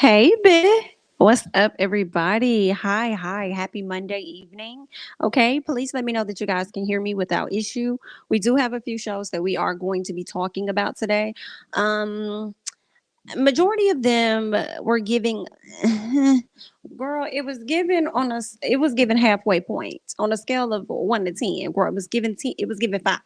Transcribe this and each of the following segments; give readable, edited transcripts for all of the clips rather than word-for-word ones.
Hey, Belle. What's up, everybody? Hi. Happy Monday evening. Okay, please let me know that you guys can hear me without issue. We do have a few shows that we are going to be talking about today. Um, Majority of them were giving, girl, it was given halfway points on a scale of 1 to 10. Girl, it was given 5.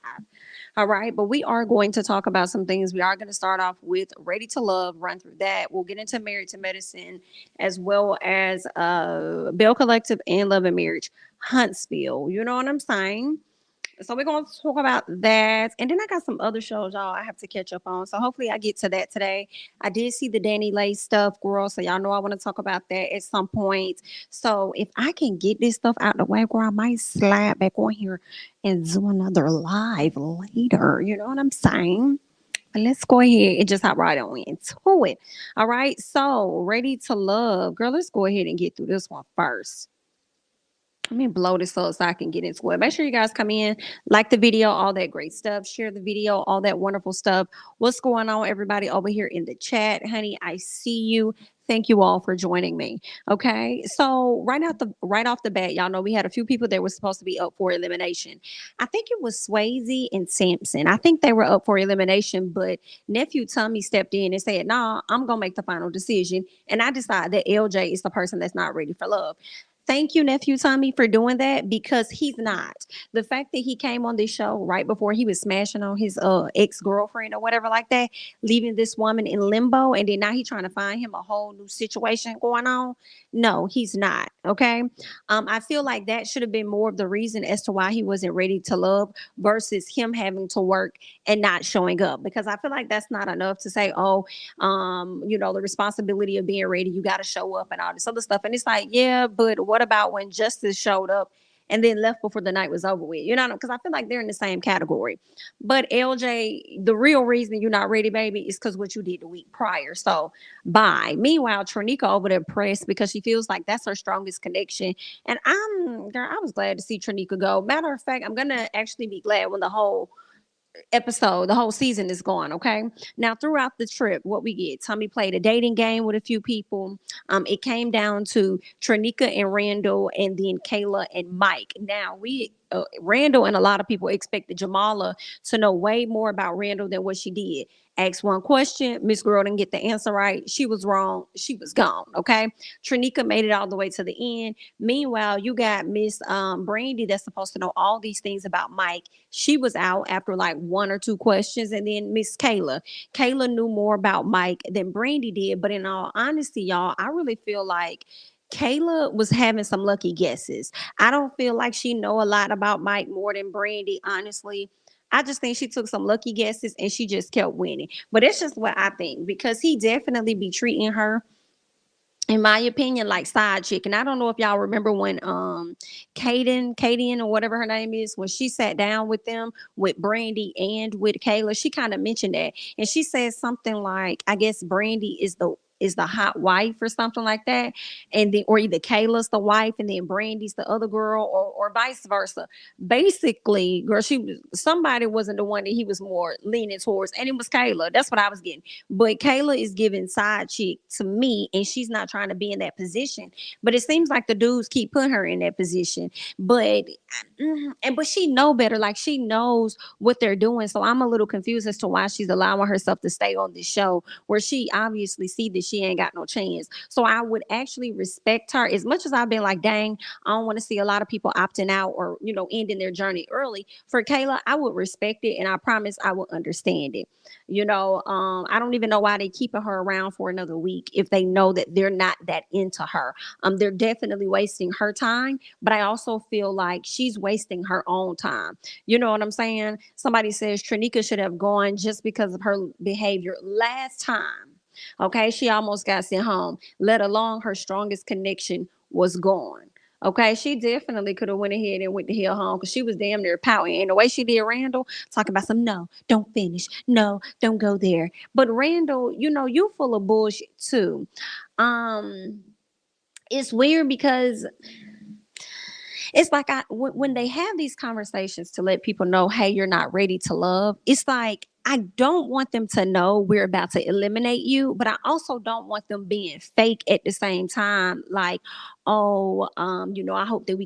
All right, but we are going to talk about some things. We are going to start off with Ready to Love, run through that. We'll get into Married to Medicine, as well as Belle Collective and Love and Marriage, Huntsville. You know what I'm saying? So we're going to talk about that. And then I got some other shows, y'all, I have to catch up on. So hopefully I get to that today. I did see the Danny Lay stuff, girl. So y'all know I want to talk about that at some point. So if I can get this stuff out the way, girl, I might slide back on here and do another live later. You know what I'm saying? But let's go ahead and just hop right on into it. All right. So Ready to Love. Girl, let's go ahead and get through this one first. Let me blow this up so I can get into it. Make sure you guys come in, like the video, all that great stuff, share the video, all that wonderful stuff. What's going on, everybody over here in the chat? Honey, I see you. Thank you all for joining me. Okay. So right off the bat, y'all know we had a few people that were supposed to be up for elimination. I think it was Swayze and Sampson. I think they were up for elimination, but nephew Tommy stepped in and said, nah, I'm gonna make the final decision. And I decided that LJ is the person that's not ready for love. Thank you, nephew Tommy, for doing that because he's not. The fact that he came on this show right before he was smashing on his ex girlfriend or whatever like that, leaving this woman in limbo, and then now he's trying to find him a whole new situation going on. No, he's not. Okay, I feel like that should have been more of the reason as to why he wasn't ready to love versus him having to work and not showing up. Because I feel like that's not enough to say, oh, the responsibility of being ready, you got to show up and all this other stuff. And it's like, yeah, but what about when Justice showed up and then left before the night was over with? You know, because I feel like they're in the same category. But LJ, the real reason you're not ready, baby, is because what you did the week prior. So bye. Meanwhile, Trinika over there pressed because she feels like that's her strongest connection. And girl, I was glad to see Trinika go. Matter of fact, I'm gonna actually be glad when the whole season is gone. Okay. Now, throughout the trip, what we get, Tommy played a dating game with a few people. It came down to Trinika and Randall, and then Kayla and Mike. Now, Randall and a lot of people expected Jamala to know way more about Randall than what she did. Asked one question, Miss Girl didn't get the answer right. She was wrong. She was gone. Okay. Trinika made it all the way to the end. Meanwhile, you got Miss Brandy that's supposed to know all these things about Mike. She was out after like one or two questions. And then Miss Kayla knew more about Mike than Brandy did. But in all honesty, y'all, I really feel like Kayla was having some lucky guesses. I don't feel like she know a lot about Mike more than Brandy, honestly. I just think she took some lucky guesses and she just kept winning. But it's just what I think because he definitely be treating her, in my opinion, like side chick. And I don't know if y'all remember when Kaden or whatever her name is, when she sat down with them with Brandy and with Kayla, she kind of mentioned that. And she said something like, I guess Brandy is the hot wife or something like that. And then or either Kayla's the wife and then Brandy's the other girl or vice versa. Basically, girl, somebody wasn't the one that he was more leaning towards, and it was Kayla. That's what I was getting. But Kayla is giving side chick to me, and she's not trying to be in that position. But it seems like the dudes keep putting her in that position. But she know better. Like she knows what they're doing. So I'm a little confused as to why she's allowing herself to stay on this show where she obviously see that she ain't got no chance. So I would actually respect her as much as I've been like, dang, I don't want to see a lot of people opting out or ending their journey early. For Kayla, I would respect it, and I promise I will understand it. I don't even know why they keeping her around for another week if they know that they're not that into her. They're definitely wasting her time, but I also feel like she's wasting her own time. You know what I'm saying? Somebody says Trinika should have gone just because of her behavior last time. Okay, she almost got sent home, let alone her strongest connection was gone. Okay, she definitely could have went ahead and went the hell home because she was damn near pouting. And the way she did Randall, talking about some no, don't finish, no, don't go there. But Randall, you full of bullshit too. Um, it's weird because it's like when they have these conversations to let people know, hey, you're not ready to love. It's like I don't want them to know we're about to eliminate you, but I also don't want them being fake at the same time. Like, oh, I hope that we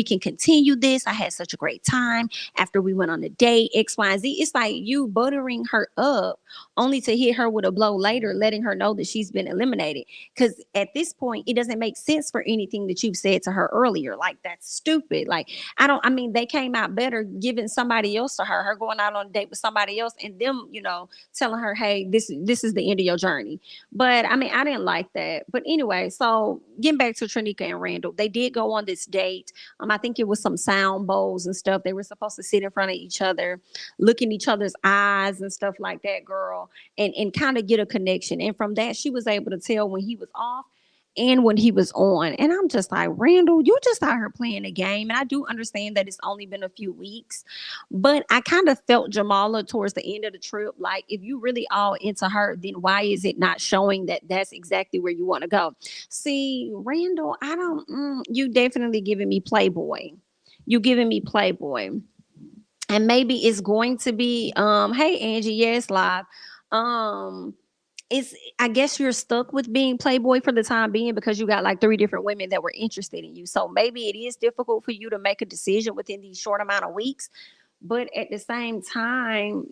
can continue this. I had such a great time after we went on a date, X, Y, and Z. It's like you buttering her up only to hit her with a blow later, letting her know that she's been eliminated. Because at this point, it doesn't make sense for anything that you've said to her earlier. Like, that's stupid. Like, I mean, they came out better giving somebody else to her going out on a date with somebody else and them, telling her, hey, this is the end of your journey. But I mean, I didn't like that. But anyway, so getting back to Trinica and Randall, they did go on this date. I think it was some sound bowls and stuff. They were supposed to sit in front of each other, look in each other's eyes and stuff like that, girl, and kind of get a connection. And from that, she was able to tell when he was off and when he was on. And I'm just like, Randall, you just out here playing a game. And I do understand that it's only been a few weeks, but I kind of felt Jamala towards the end of the trip. Like, if you really all into her, then why is it not showing that that's exactly where you want to go? See, Randall, I don't, you definitely giving me Playboy. You giving me Playboy. And maybe it's going to be, hey, Angie, yes, live. Um, it's I guess you're stuck with being Playboy for the time being because you got like three different women that were interested in you. So maybe it is difficult for you to make a decision within these short amount of weeks. But at the same time,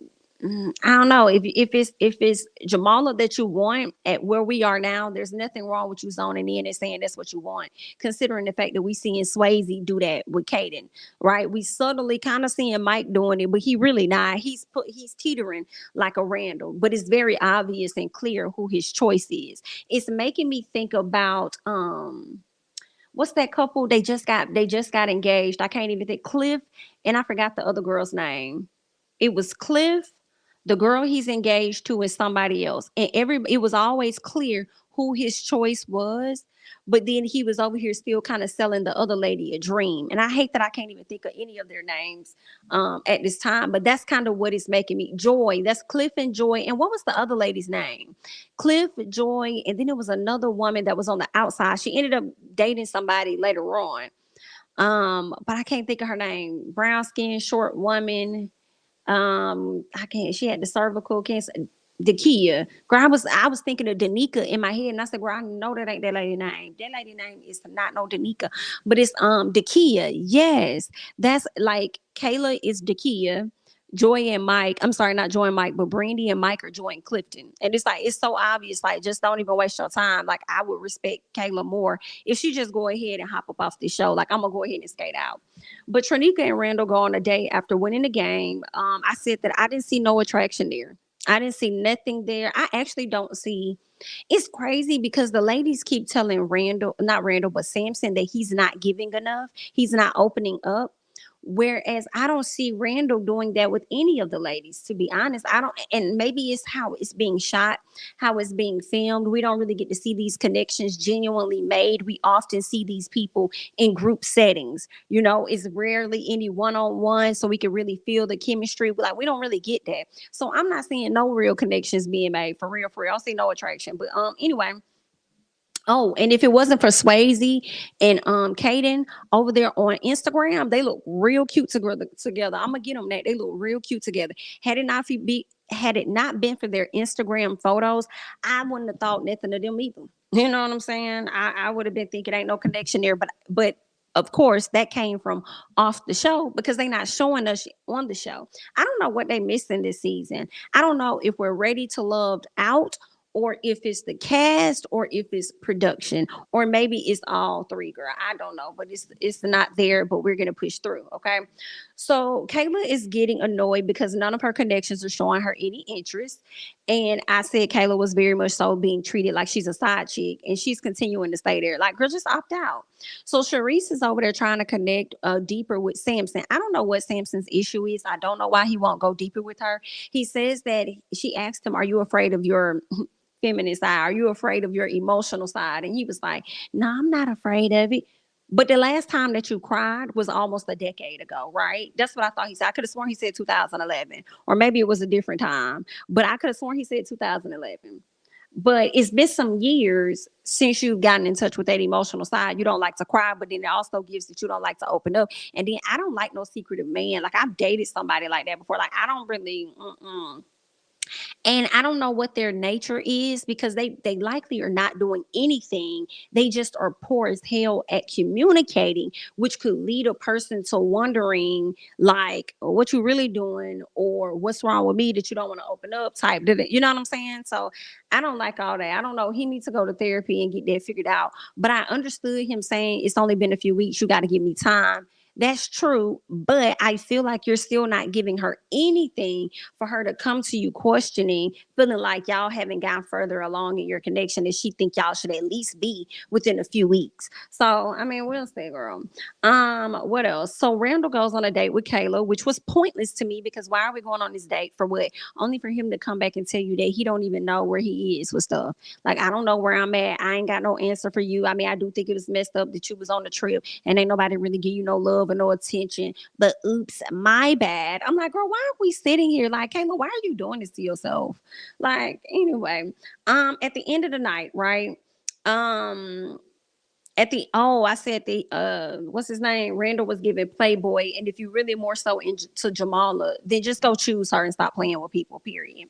I don't know if it's Jamala that you want at where we are now. There's nothing wrong with you zoning in and saying that's what you want, considering the fact that we seeing Swayze do that with Caden, right? We subtly kind of seeing Mike doing it, but he really not. He's teetering like a Randall, but it's very obvious and clear who his choice is. It's making me think about what's that couple? They just got engaged. I can't even think. Cliff, and I forgot the other girl's name. It was Cliff. The girl he's engaged to is somebody else, and it was always clear who his choice was. But then he was over here still kind of selling the other lady a dream, and I hate that I can't even think of any of their names at this time. But that's kind of what is making me Joy. That's Cliff and Joy, and what was the other lady's name? Cliff, Joy, and then there was another woman that was on the outside. She ended up dating somebody later on, but I can't think of her name. Brown skin, short woman. I can't. She had the cervical cancer. Dakia. Girl, I was thinking of Danica in my head, and I said, "Girl, I know that ain't that lady name. That lady name is not no Danica, but it's Dakia. Yes, that's like Kayla is Dakia. Joy and Mike. I'm sorry, not Joy and Mike, but Brandy and Mike are Joy and Clifton. And it's like it's so obvious. Like, just don't even waste your time. Like, I would respect Kayla more if she just go ahead and hop up off the show. Like, I'm gonna go ahead and skate out. But Trinica and Randall go on a date after winning the game. I said that I didn't see no attraction there. I didn't see nothing there. I actually don't see. It's crazy because the ladies keep telling Randall, not Randall, but Samson that he's not giving enough. He's not opening up. Whereas I don't see Randall doing that with any of the ladies, to be honest. I don't, and maybe it's how it's being shot, how it's being filmed. We don't really get to see these connections genuinely made. We often see these people in group settings. It's rarely any one on one, so we can really feel the chemistry. Like, we don't really get that. So I'm not seeing no real connections being made for real, for real. I don't see no attraction. But anyway. Oh, and if it wasn't for Swayze and Kaden over there on Instagram, they look real cute together. I'm gonna get them that they look real cute together. Had it not been for their Instagram photos, I wouldn't have thought nothing of them either. You know what I'm saying? I would have been thinking ain't no connection there, but of course that came from off the show because they're not showing us on the show. I don't know what they missing this season. I don't know if we're ready to love out or if it's the cast or if it's production or maybe it's all three, girl. I don't know, but it's not there, but we're gonna push through. Okay. So Kayla is getting annoyed because none of her connections are showing her any interest. And I said Kayla was very much so being treated like she's a side chick and she's continuing to stay there. Like, girl, just opt out. So Sharice is over there trying to connect deeper with Samson. I don't know what Samson's issue is. I don't know why he won't go deeper with her. He says that she asked him, are you afraid of your feminine side? Are you afraid of your emotional side? And he was like, no, I'm not afraid of it. But the last time that you cried was almost a decade ago, right? That's what I thought he said. I could have sworn he said 2011, or maybe it was a different time, but I could have sworn he said 2011. But it's been some years since you've gotten in touch with that emotional side. You don't like to cry, but then it also gives that you don't like to open up. And then I don't like no secretive man. Like, I've dated somebody like that before. Like, I don't really, And I don't know what their nature is, because they likely are not doing anything. They just are poor as hell at communicating, which could lead a person to wondering, like, what you really doing, or what's wrong with me that you don't want to open up type. You know what I'm saying? So I don't like all that. I don't know. He needs to go to therapy and get that figured out. But I understood him saying it's only been a few weeks. You got to give me time. That's true, but I feel like you're still not giving her anything for her to come to you questioning, feeling like y'all haven't gone further along in your connection, and she think y'all should at least be within a few weeks. So I mean, we'll see, girl. What else? So Randall goes on a date with Kayla, which was pointless to me, because why are we going on this date for what? Only for him to come back and tell you that he don't even know where he is with stuff. Like, I don't know where I'm at. I ain't got no answer for you. I mean, I do think it was messed up that you was on the trip and ain't nobody really give you no love or no attention. But oops, my bad. I'm like, girl, why are we sitting here? Like, Kayla, why are you doing this to yourself? Like, anyway, at the end of the night, right? Um, at the I said the what's his name? Randall was giving Playboy, and if you really more so into Jamala, then just go choose her and stop playing with people. Period.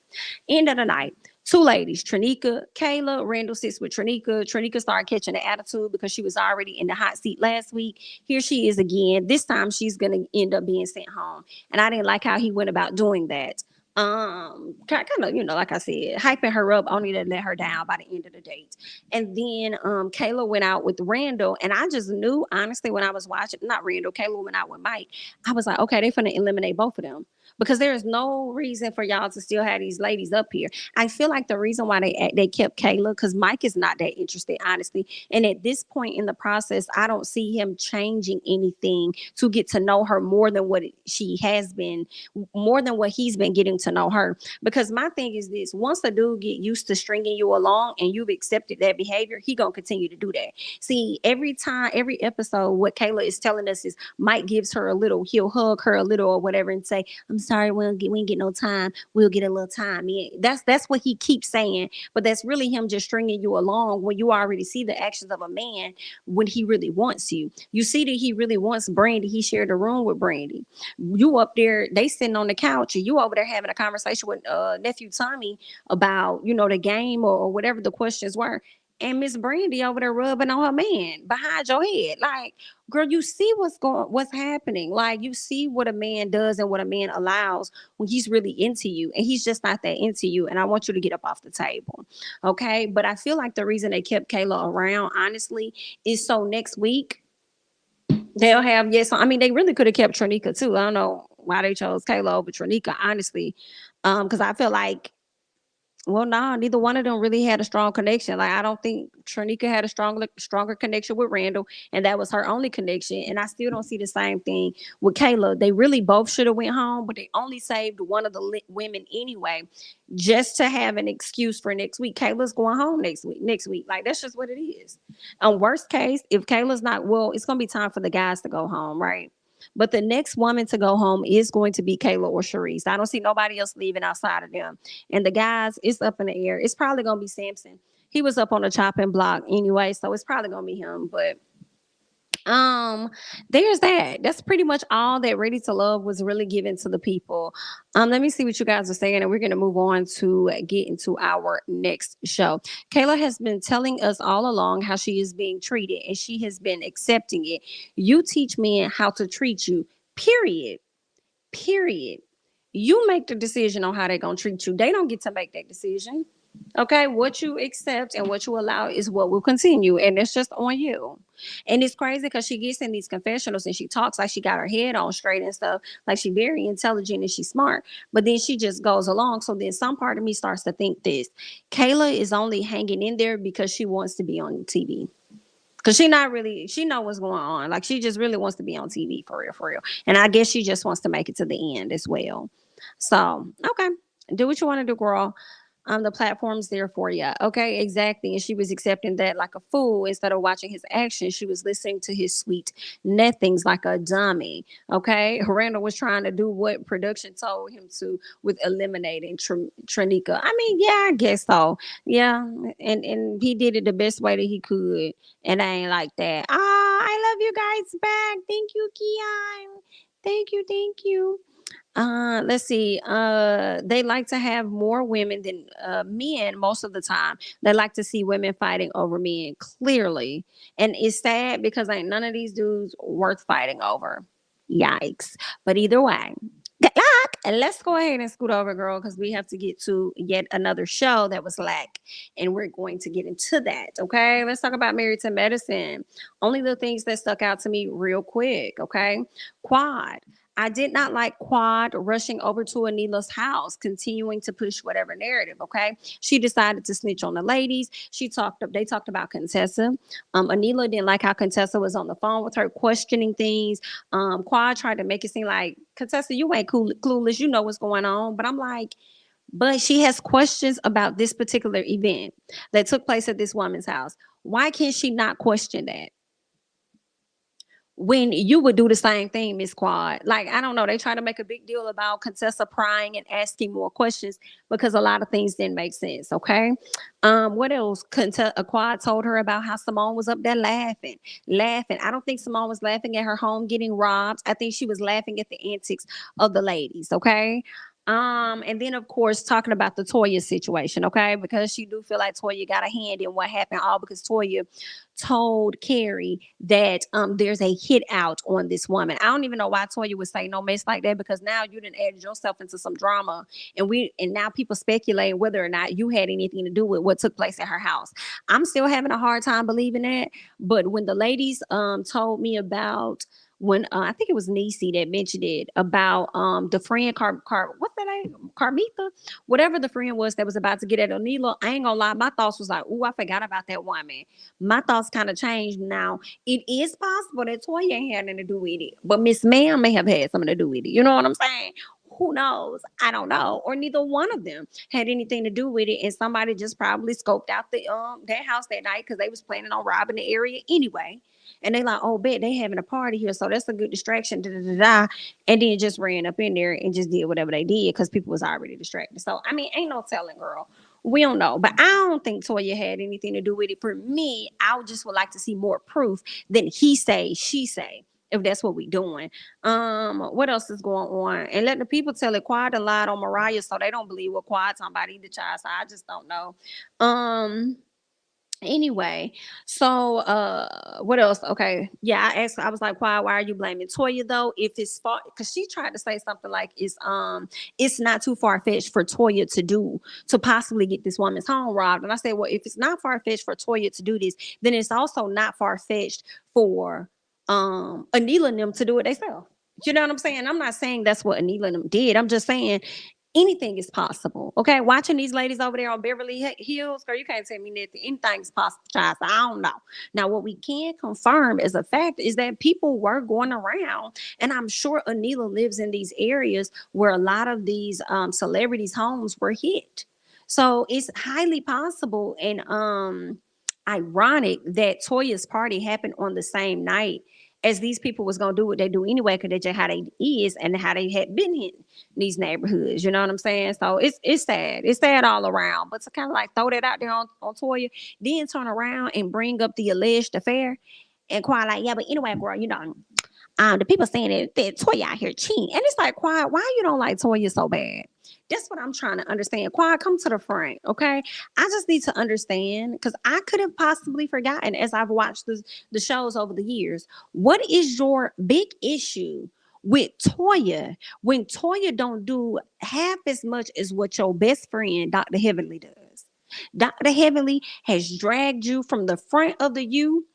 End of the night. Two ladies, Trinika, Kayla. Randall sits with Trinika. Trinika started catching the attitude because she was already in the hot seat last week. Here she is again. This time she's gonna end up being sent home, and I didn't like how he went about doing that. Kind of, like I said, hyping her up only to let her down by the end of the date. And then Kayla went out with Randall, and I just knew, honestly, when I was watching, not Randall, Kayla went out with Mike. I was like, okay, they're gonna eliminate both of them, because there is no reason for y'all to still have these ladies up here. I feel like the reason why they kept Kayla, because Mike is not that interested, honestly. And at this point in the process, I don't see him changing anything to get to know her more than what she has been, more than what he's been getting to know her. Because my thing is this: once a dude get used to stringing you along and you've accepted that behavior, he gonna continue to do that. See, every time, every episode, what Kayla is telling us is Mike gives her a little, he'll hug her a little or whatever and say, I'm sorry, we ain't get no time. We'll get a little time. Yeah, that's what he keeps saying. But that's really him just stringing you along, when you already see the actions of a man when he really wants you. You see that he really wants Brandy. He shared a room with Brandy. You up there, they sitting on the couch, and you over there having a conversation with nephew Tommy about, the game, or whatever the questions were. And Miss Brandy over there rubbing on her man behind your head. Like, girl, you see what's happening. Like, you see what a man does and what a man allows when he's really into you, and he's just not that into you. And I want you to get up off the table. Okay. But I feel like the reason they kept Kayla around, honestly, is so next week they'll have, yes. I mean, they really could have kept Trinika too. I don't know why they chose Kayla over Trinika, honestly. Because I feel like, well, nah, neither one of them really had a strong connection. Like, I don't think Trinika had a stronger connection with Randall, and that was her only connection. And I still don't see the same thing with Kayla. They really both should have went home, but they only saved one of the women anyway, just to have an excuse for next week. Kayla's going home next week. Next week, like, that's just what it is. Worst case, if Kayla's not, well, it's gonna be time for the guys to go home, right? But the next woman to go home is going to be Kayla or Sharice. I don't see nobody else leaving outside of them. And the guys, it's up in the air. It's probably gonna be Samson. He was up on the chopping block anyway, so it's probably gonna be him. But um there's that. That's pretty much all that Ready to Love was really given to the people. Let me see what you guys are saying, and we're going to move on to get into our next show. Kayla has been telling us all along how she is being treated, and she has been accepting it. You teach men how to treat you, period. Period. You make the decision on how they're going to treat you. They don't get to make that decision. Okay, what you accept and what you allow is what will continue, and it's just on you. And it's crazy because she gets in these confessionals and she talks like she got her head on straight and stuff, like she's very intelligent and she's smart, but then she just goes along. So then some part of me starts to think this: Kayla is only hanging in there because she wants to be on TV. Cause she know what's going on. Like, she just really wants to be on TV, for real, for real. And I guess she just wants to make it to the end as well. So, okay, do what you want to do, girl. The platform's there for you. Okay, exactly. And she was accepting that like a fool. Instead of watching his actions, she was listening to his sweet nothings like a dummy. Okay, Randall was trying to do what production told him to, with eliminating Trinika. I mean, yeah, I guess so. Yeah, and he did it the best way that he could. And I ain't like that. Ah, I love you guys back. Thank you, Keon. Thank you, thank you. Let's see. They like to have more women than men most of the time. They like to see women fighting over men, clearly. And it's sad because ain't none of these dudes worth fighting over. Yikes. But either way, good luck. And let's go ahead and scoot over, girl, because we have to get to yet another show that was lack. And we're going to get into that. Okay. Let's talk about Married to Medicine. Only the things that stuck out to me real quick. Okay. Quad. I did not like Quad rushing over to Anila's house, continuing to push whatever narrative. Okay, she decided to snitch on the ladies. They talked about Contessa. Anila didn't like how Contessa was on the phone with her, questioning things. Quad tried to make it seem like Contessa, you ain't clueless. You know what's going on. But I'm like, but she has questions about this particular event that took place at this woman's house. Why can't she not question that? When you would do the same thing, Miss Quad. Like, I don't know. They try to make a big deal about Contessa prying and asking more questions because a lot of things didn't make sense. Okay. What else? Quad told her about how Simone was up there laughing. I don't think Simone was laughing at her home getting robbed. I think she was laughing at the antics of the ladies. Okay. And then of course talking about the Toya situation, okay, because she do feel like Toya got a hand in what happened, all because Toya told Carrie that there's a hit out on this woman. I don't even know why Toya would say no mess like that, because now you didn't add yourself into some drama, and now people speculating whether or not you had anything to do with what took place at her house. I'm still having a hard time believing that. But when the ladies told me about when I think it was Niecy that mentioned it about the friend what's that name? Carmitha, whatever the friend was that was about to get at O'Neal. I ain't gonna lie, my thoughts was like, "Ooh, I forgot about that woman." My thoughts kind of changed now. It is possible that Toya ain't had nothing to do with it, but Miss Ma'am may have had something to do with it. You know what I'm saying? Who knows? I don't know. Or neither one of them had anything to do with it, and somebody just probably scoped out the that house that night because they was planning on robbing the area anyway. And they like, oh, bet they having a party here, so that's a good distraction. Da, da, da, da. And then just ran up in there and just did whatever they did because people was already distracted. So I mean, ain't no telling, girl. We don't know, but I don't think Toya had anything to do with it. For me, I just would like to see more proof than he say, she say, if that's what we doing. What else is going on? And let the people tell it. Quad a lot on Mariah, so they don't believe what Quad talking about either, child. So I just don't know. Anyway, so what else? Okay, yeah, I was like, why are you blaming Toya though? If it's fault, because she tried to say something like it's not too far-fetched for Toya to possibly get this woman's home robbed. And I said, well, if it's not far-fetched for Toya to do this, then it's also not far-fetched for Anila and them to do it themselves. You know what I'm saying? I'm not saying that's what Anila and them did. I'm just saying anything is possible. Okay, watching these ladies over there on Beverly Hills, girl, you can't tell me nothing. Anything's possible, child. So I don't know. Now, what we can confirm as a fact is that people were going around, and I'm sure Anila lives in these areas where a lot of these celebrities' homes were hit. So it's highly possible and ironic that Toya's party happened on the same night as these people was gonna do what they do anyway, because that's just how they is and how they had been hit these neighborhoods. You know what I'm saying? So it's sad. It's sad all around. But to kind of like throw that out there on Toya, then turn around and bring up the alleged affair and quite like, yeah, but anyway, girl, the people saying that Toya out here cheating. And it's like, Quiet, why you don't like Toya so bad? That's what I'm trying to understand. Quiet, come to the front, okay? I just need to understand because I could have possibly forgotten as I've watched the shows over the years. What is your big issue with Toya when Toya don't do half as much as what your best friend, Dr. Heavenly, does? Dr. Heavenly has dragged you from the front of the U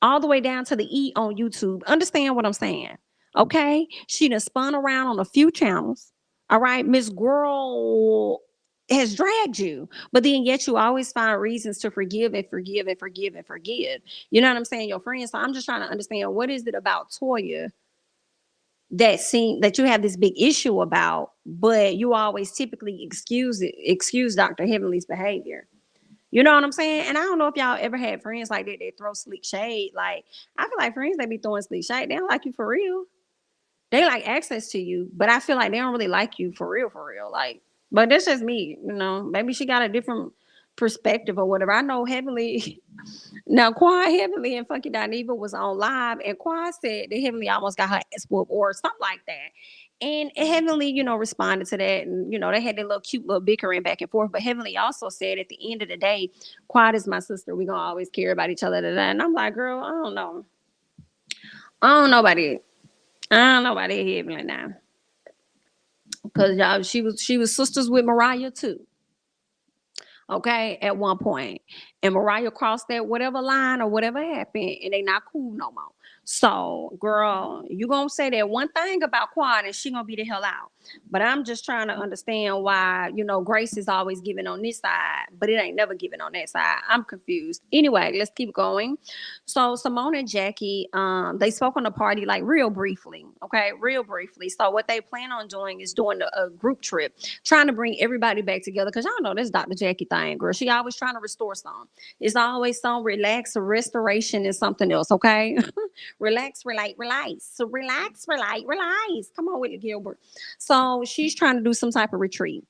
all the way down to the E on YouTube. Understand what I'm saying? Okay. She done spun around on a few channels. All right. Miss Girl has dragged you, but then yet you always find reasons to forgive and forgive and forgive and forgive. You know what I'm saying? Your friends. So I'm just trying to understand what is it about Toya that you have this big issue about, but you always typically excuse Dr. Heavenly's behavior. You know what I'm saying? And I don't know if y'all ever had friends like that throw slick shade. Like, I feel like friends they be throwing slick shade. They don't like you for real. They like access to you, but I feel like they don't really like you for real, for real. Like, but that's just me, Maybe she got a different perspective or whatever. I know Heavenly now Quad Heavenly and Funky Dineva was on live, and Quad said that Heavenly almost got her ass whooped or something like that. And Heavenly, responded to that. And, they had their little cute little bickering back and forth. But Heavenly also said at the end of the day, quiet is my sister. We're going to always care about each other. And I'm like, girl, I don't know. I don't know about it. I don't know about it, Heavenly now. Because y'all, she was sisters with Mariah too. Okay, at one point. And Mariah crossed that whatever line or whatever happened, and they not cool no more. So, girl, you gonna say that one thing about Quad, and she gonna be the hell out. But I'm just trying to understand why, Grace is always giving on this side, but it ain't never giving on that side. I'm confused. Anyway, let's keep going. So Simone and Jackie, they spoke on the party like real briefly. Okay, real briefly. So what they plan on doing is doing a group trip, trying to bring everybody back together. Cause y'all know this Dr. Jackie thing, girl. She always trying to restore some. It's always some relax, restoration is something else. Okay, relax, relate, relax. So relax, relate, relax. Come on with it, Gilbert. So she's trying to do some type of retreat.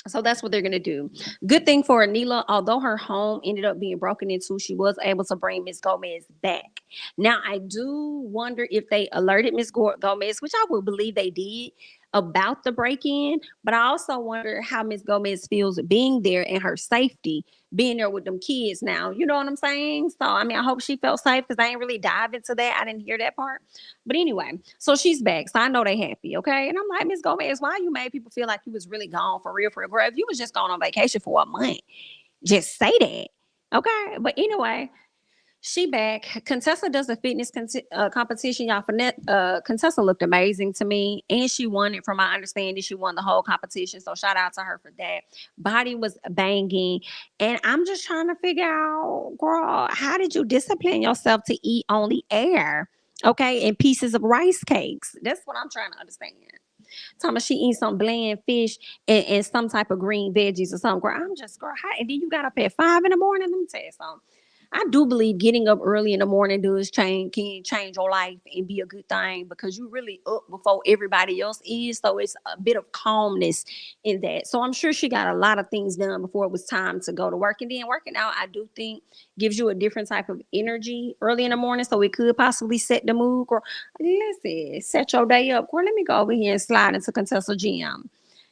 So that's what they're going to do. Good thing for Anila, although her home ended up being broken into, she was able to bring Miss Gomez back. Now, I do wonder if they alerted Miss Gomez, which I would believe they did, about the break in. But I also wonder how Miss Gomez feels being there and her safety, being there with them kids now. You know what I'm saying? So, I mean, I hope she felt safe because I ain't really dive into that. I didn't hear that part. But anyway, so she's back. So I know they happy, okay? And I'm like, Miss Gomez, why you made people feel like you was really gone for real, for real? Girl, if you was just going on vacation for a month, just say that. Okay. But anyway, she back. Contessa does a fitness competition. Y'all, Contessa looked amazing to me. And she won it from my understanding. She won the whole competition. So shout out to her for that. Body was banging. And I'm just trying to figure out, girl, how did you discipline yourself to eat only air? Okay, and pieces of rice cakes. That's what I'm trying to understand. Thomas, she eats some bland fish and some type of green veggies or something. Girl, I'm just, girl, how, and then you got up at 5 in the morning. Let me tell you something. I do believe getting up early in the morning can change your life and be a good thing because you really up before everybody else is. So it's a bit of calmness in that. So I'm sure she got a lot of things done before it was time to go to work. And then working out, I do think gives you a different type of energy early in the morning. So it could possibly set the mood. Or listen, set your day up. Or let me go over here and slide into Contessa Gym,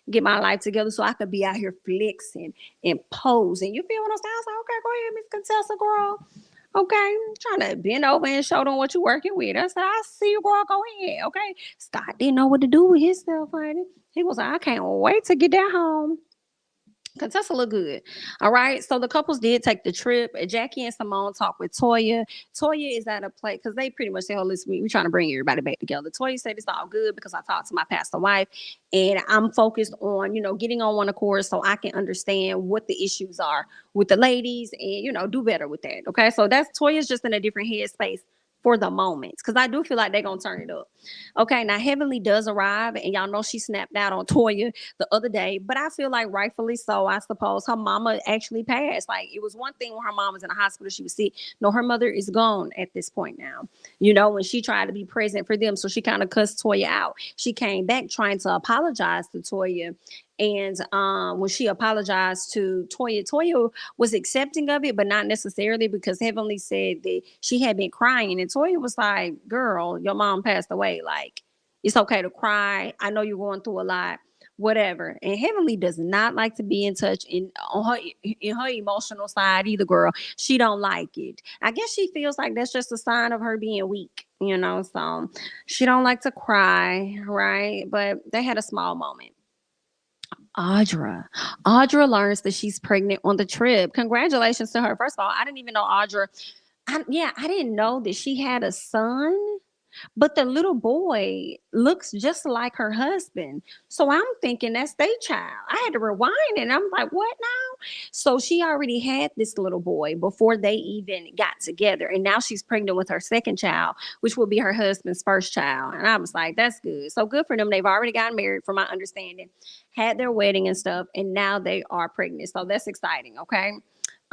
get my life together so I could be out here flexing and posing. You feel what I'm saying? I was like, okay, go ahead, Miss Contessa, girl. Okay, I'm trying to bend over and show them what you're working with. I said, I see you, girl. Go ahead. Okay. Scott didn't know what to do with himself, honey. He was like, I can't wait to get that home. Contessa look good. All right. So the couples did take the trip. Jackie and Simone talked with Toya. Toya is at a place because they pretty much said, oh, listen, we're trying to bring everybody back together. Toya said it's all good because I talked to my pastor wife and I'm focused on, getting on one accord so I can understand what the issues are with the ladies and, do better with that. Okay. So that's Toya's just in a different headspace for the moment because I do feel like they're going to turn it up. Okay. Now, Heavenly does arrive and y'all know she snapped out on Toya the other day, but I feel like rightfully so. I suppose her mama actually passed. Like it was one thing when her mom was in the hospital, she was sick. No, her mother is gone at this point now. When she tried to be present for them, so she kind of cussed Toya out. She came back trying to apologize to Toya. And when she apologized to Toya, Toya was accepting of it, but not necessarily because Heavenly said that she had been crying. And Toya was like, girl, your mom passed away. Like, it's okay to cry. I know you're going through a lot, whatever. And Heavenly does not like to be in touch in her emotional side either, girl. She don't like it. I guess she feels like that's just a sign of her being weak, so she don't like to cry, right? But they had a small moment. Audra. Audra learns that she's pregnant on the trip. Congratulations to her. First of all, I didn't even know Audra. I didn't know that she had a son. But the little boy looks just like her husband. So I'm thinking that's their child. I had to rewind and I'm like, what now? So she already had this little boy before they even got together. And now she's pregnant with her second child, which will be her husband's first child. And I was like, that's good. So good for them. They've already gotten married, from my understanding, had their wedding and stuff. And now they are pregnant. So that's exciting. Okay.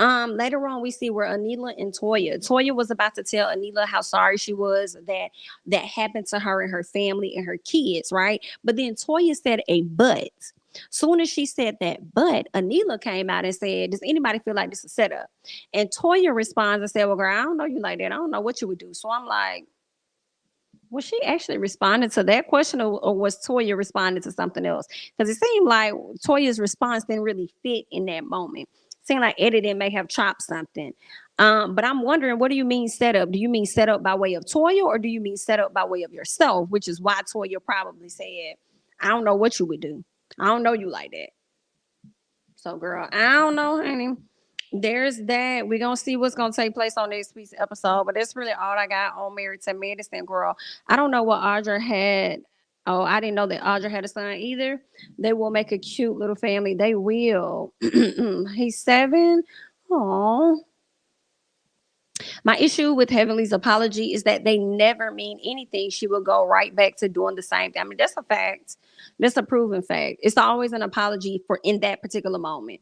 Later on, we see where Anila and Toya was about to tell Anila how sorry she was that happened to her and her family and her kids, right? But then Toya said a but. Soon as she said that, but Anila came out and said, does anybody feel like this is a setup? And Toya responds and said, well, girl, I don't know you like that. I don't know what you would do. So I'm like, Was she actually responding to that question, or was Toya responding to something else? Because it seemed like Toya's response didn't really fit in that moment. Seemed like editing may have chopped something. But I'm wondering, what do you mean set up? Do you mean set up by way of Toya, or do you mean set up by way of yourself? Which is why Toya probably said, I don't know what you would do. I don't know you like that. So, girl, I don't know, honey. There's that. We're gonna see what's gonna take place on this week's episode. But that's really all I got on Married to Medicine, girl. I don't know what Audra had. Oh, I didn't know that Audra had a son either. They will make a cute little family. They will. He's 7. Oh, my issue with Heavenly's apology is that they never mean anything. She will go right back to doing the same thing. I mean, that's a fact. That's a proven fact. It's always an apology for in that particular moment.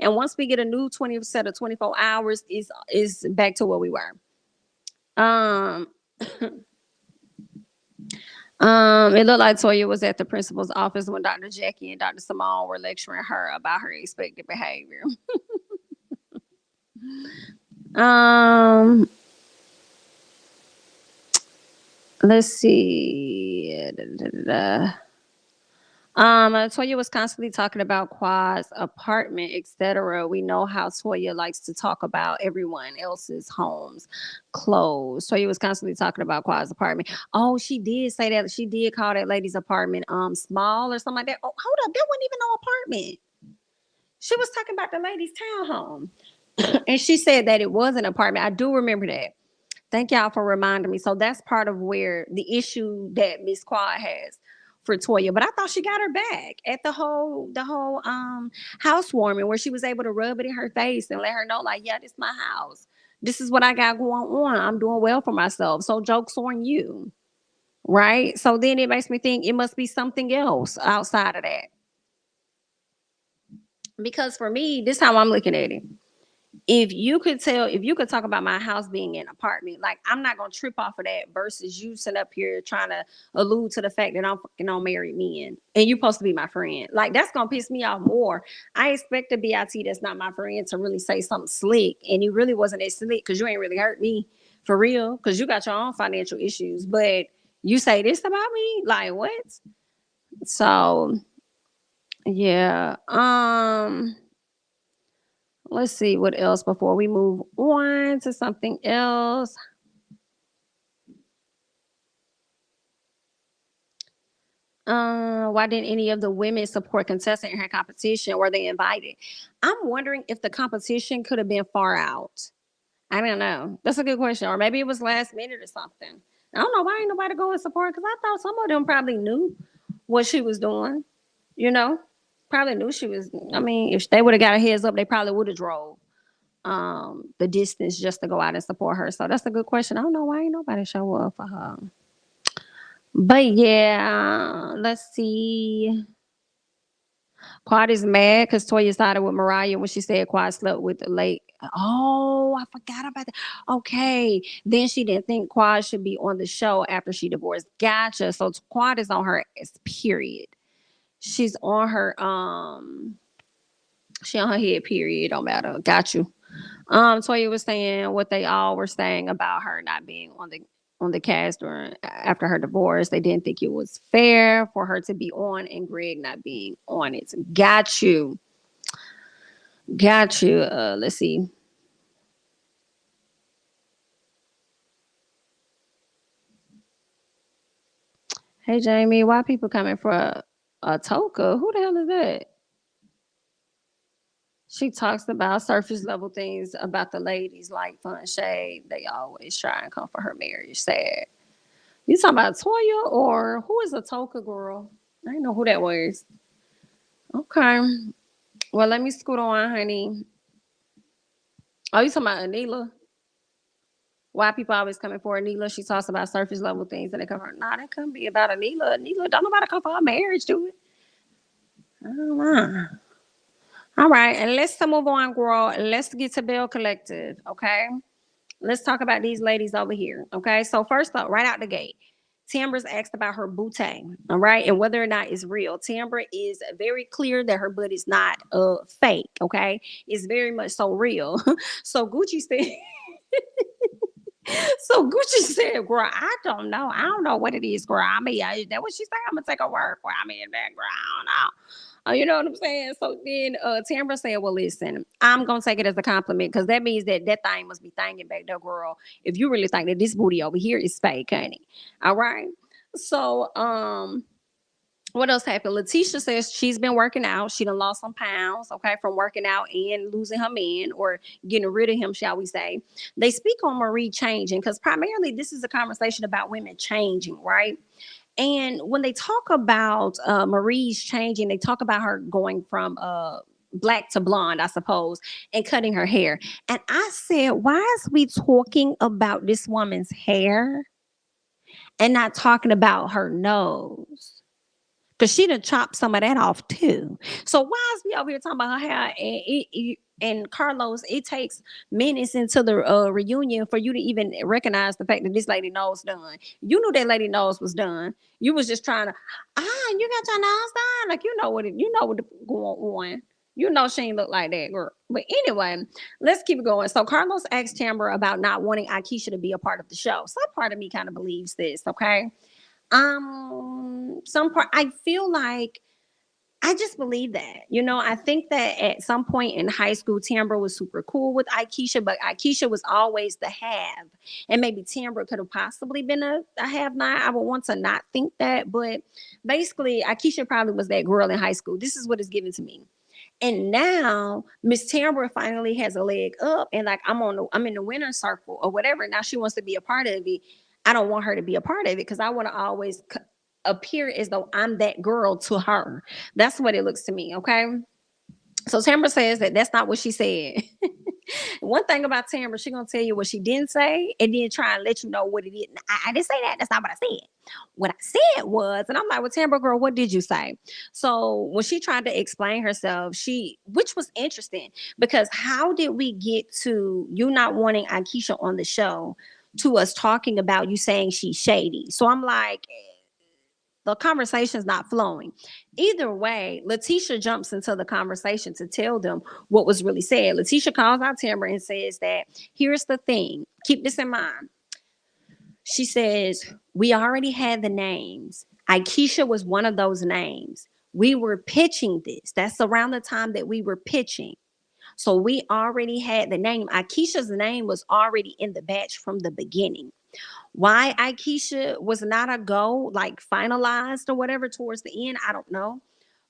And once we get a new 20 set of 24 hours, is back to where we were. Um, it looked like Toya was at the principal's office when Dr. Jackie and Dr. Simone were lecturing her about her expected behavior. um, let's see. Toya was constantly talking about Quad's apartment, etc. We know how Toya likes to talk about everyone else's homes, clothes. Toya was constantly talking about Quad's apartment. Oh, she did say that. She did call that lady's apartment small or something like that. Oh, hold up, that wasn't even no apartment. She was talking about the lady's townhome. And she said that it was an apartment. I do remember that. Thank y'all for reminding me. So that's part of where the issue that Miss Quad has for Toya. But I thought she got her back at the whole housewarming, where she was able to rub it in her face and let her know, like, yeah, this is my house. This is what I got going on. I'm doing well for myself. So joke's on you. Right. So then it makes me think it must be something else outside of that. Because for me, this is how I'm looking at it. If you could talk about my house being an apartment, like, I'm not gonna trip off of that versus you sitting up here trying to allude to the fact that I'm fucking on married men and you supposed to be my friend. Like, that's gonna piss me off more. I expect a BIT that's not my friend to really say something slick, and you really wasn't that slick because you ain't really hurt me for real, because you got your own financial issues. But you say this about me? Like, what? So yeah. Let's see what else before we move on to something else. Why didn't any of the women support contestant in her competition? Were they invited? I'm wondering if the competition could have been far out. I don't know. That's a good question. Or maybe it was last minute or something. I don't know why ain't nobody going to support, because I thought some of them probably knew what she was doing. You know, probably knew she was. I mean, if they would have got a heads up, they probably would have drove the distance just to go out and support her. So that's a good question. I don't know why ain't nobody show up for her. But yeah, let's see. Quad is mad because Toya sided with Mariah when she said Quad slept with the late. Oh, I forgot about that. Okay. Then she didn't think Quad should be on the show after she divorced. Gotcha. So Quad is on her period. She's on her she on her head period. Don't matter. Got you. Toya was saying what they all were saying about her not being on the cast during after her divorce. They didn't think it was fair for her to be on and Greg not being on it. Got you. Got you. Let's see. Hey Jamie, why people coming for a Toka? Who the hell is that? She talks about surface level things about the ladies like fun shade. They always try and come for her marriage. Sad. You talking about Toya, or who is a Toka girl? I didn't know who that was. Okay. Well, let me scoot on, honey. Oh, you talking about Anila? Why people always coming for Anila? She talks about surface level things and they come for. Nah, that couldn't be about Anila. Anila, don't nobody come for her marriage to it. I don't know. All right, and let's move on, girl. Let's get to Belle Collective, okay? Let's talk about these ladies over here, okay? So first up, right out the gate, Tambra's asked about her booty, all right, and whether or not it's real. Tambra is very clear that her butt is not fake, okay? It's very much so real. So Gucci said, So Gucci said, "Girl, I don't know. I don't know what it is, girl. I mean, that what she said. I'm gonna take a word for. I mean, background. I don't know. You know what I'm saying?" So then Tambra said, "Well, listen, I'm gonna take it as a compliment because that means that that thing must be thinking back there, girl. If you really think that this booty over here is fake, honey. All right." So what else happened? Letitia says she's been working out. She done lost some pounds, okay, from working out and losing her man or getting rid of him, shall we say. They speak on Marie changing because primarily this is a conversation about women changing, right? And when they talk about Marie's changing, they talk about her going from black to blonde, I suppose, and cutting her hair. And I said, why is we talking about this woman's hair and not talking about her nose? Because she done chopped some of that off too. So why is we over here talking about her hair? And Carlos, it takes minutes into the reunion for you to even recognize the fact that this lady nose done. You knew that lady nose was done. You was just trying to, you got your nose done, like you know what going on. You know she ain't look like that girl. But anyway, let's keep it going. So Carlos asked Tamara about not wanting Akeisha to be a part of the show. Some part of me kind of believes this, okay? Some part I feel like I just believe that. I think that at some point in high school, Tambra was super cool with Akeisha, but Akeisha was always the have. And maybe Tambra could have possibly been a have not. I would want to not think that. But basically, Akeisha probably was that girl in high school. This is what is given to me. And now Miss Tambra finally has a leg up, and like I'm in the winner's circle or whatever. Now she wants to be a part of it. I don't want her to be a part of it because I want to always appear as though I'm that girl to her. That's what it looks to me. Okay. So Tamara says that that's not what she said. One thing about Tamara, she gonna tell you what she didn't say, and then try and let you know what it is. I didn't say that. That's not what I said. What I said was, and I'm like, well, Tamara, girl, what did you say? So when she tried to explain herself, which was interesting, because how did we get to you not wanting Akeisha on the show to us talking about you saying she's shady? So I'm like, the conversation's not flowing. Either way, Letitia jumps into the conversation to tell them what was really said. Letitia calls out Tamara and says that here's the thing. Keep this in mind. She says, we already had the names. Akeisha was one of those names. We were pitching this. That's around the time that we were pitching. So we already had the name. Akeisha's name was already in the batch from the beginning. Why Akeisha was not a go, like finalized or whatever towards the end, I don't know.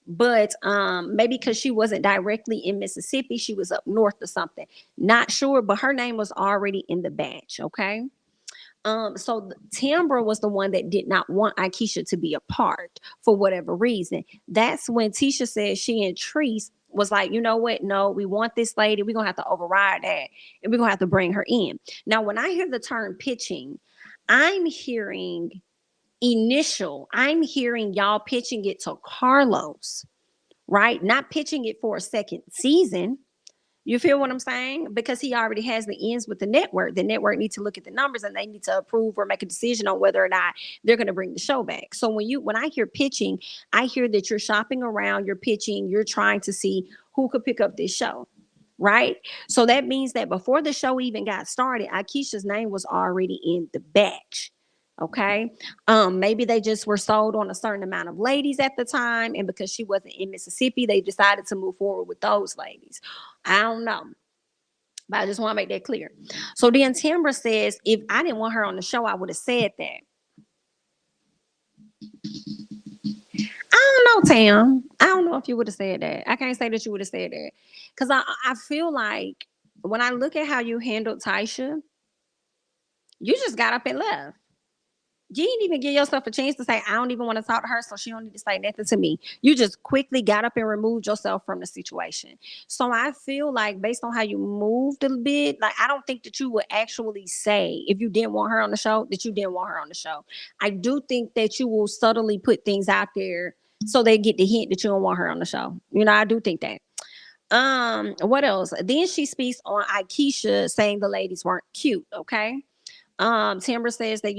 But maybe because she wasn't directly in Mississippi, she was up north or something. Not sure, but her name was already in the batch. Okay. So Tambra was the one that did not want Akeisha to be a part for whatever reason. That's when Tisha said she and Treese was like, you know what? No, we want this lady. We're gonna have to override that, and we're gonna have to bring her in. Now, when I hear the term pitching, I'm hearing I'm hearing y'all pitching it to Carlos, right? Not pitching it for a second season. You feel what I'm saying? Because he already has the ends with the network. The network needs to look at the numbers and they need to approve or make a decision on whether or not they're going to bring the show back. So when I hear pitching, I hear that you're shopping around, you're pitching, you're trying to see who could pick up this show. Right. So that means that before the show even got started, Akeisha's name was already in the batch. Okay. Maybe they just were sold on a certain amount of ladies at the time. And because she wasn't in Mississippi, they decided to move forward with those ladies. I don't know. But I just want to make that clear. So then Tambra says, if I didn't want her on the show, I would have said that. I don't know, Tam. I don't know if you would have said that. I can't say that you would have said that. Because I feel like when I look at how you handled Taisha, you just got up and left. You didn't even give yourself a chance to say, I don't even want to talk to her, so she don't need to say nothing to me. You just quickly got up and removed yourself from the situation. So I feel like based on how you moved a bit, like I don't think that you would actually say if you didn't want her on the show, that you didn't want her on the show. I do think that you will subtly put things out there so they get the hint that you don't want her on the show. I do think that. What else? Then she speaks on Akeisha saying the ladies weren't cute, okay? Timber says that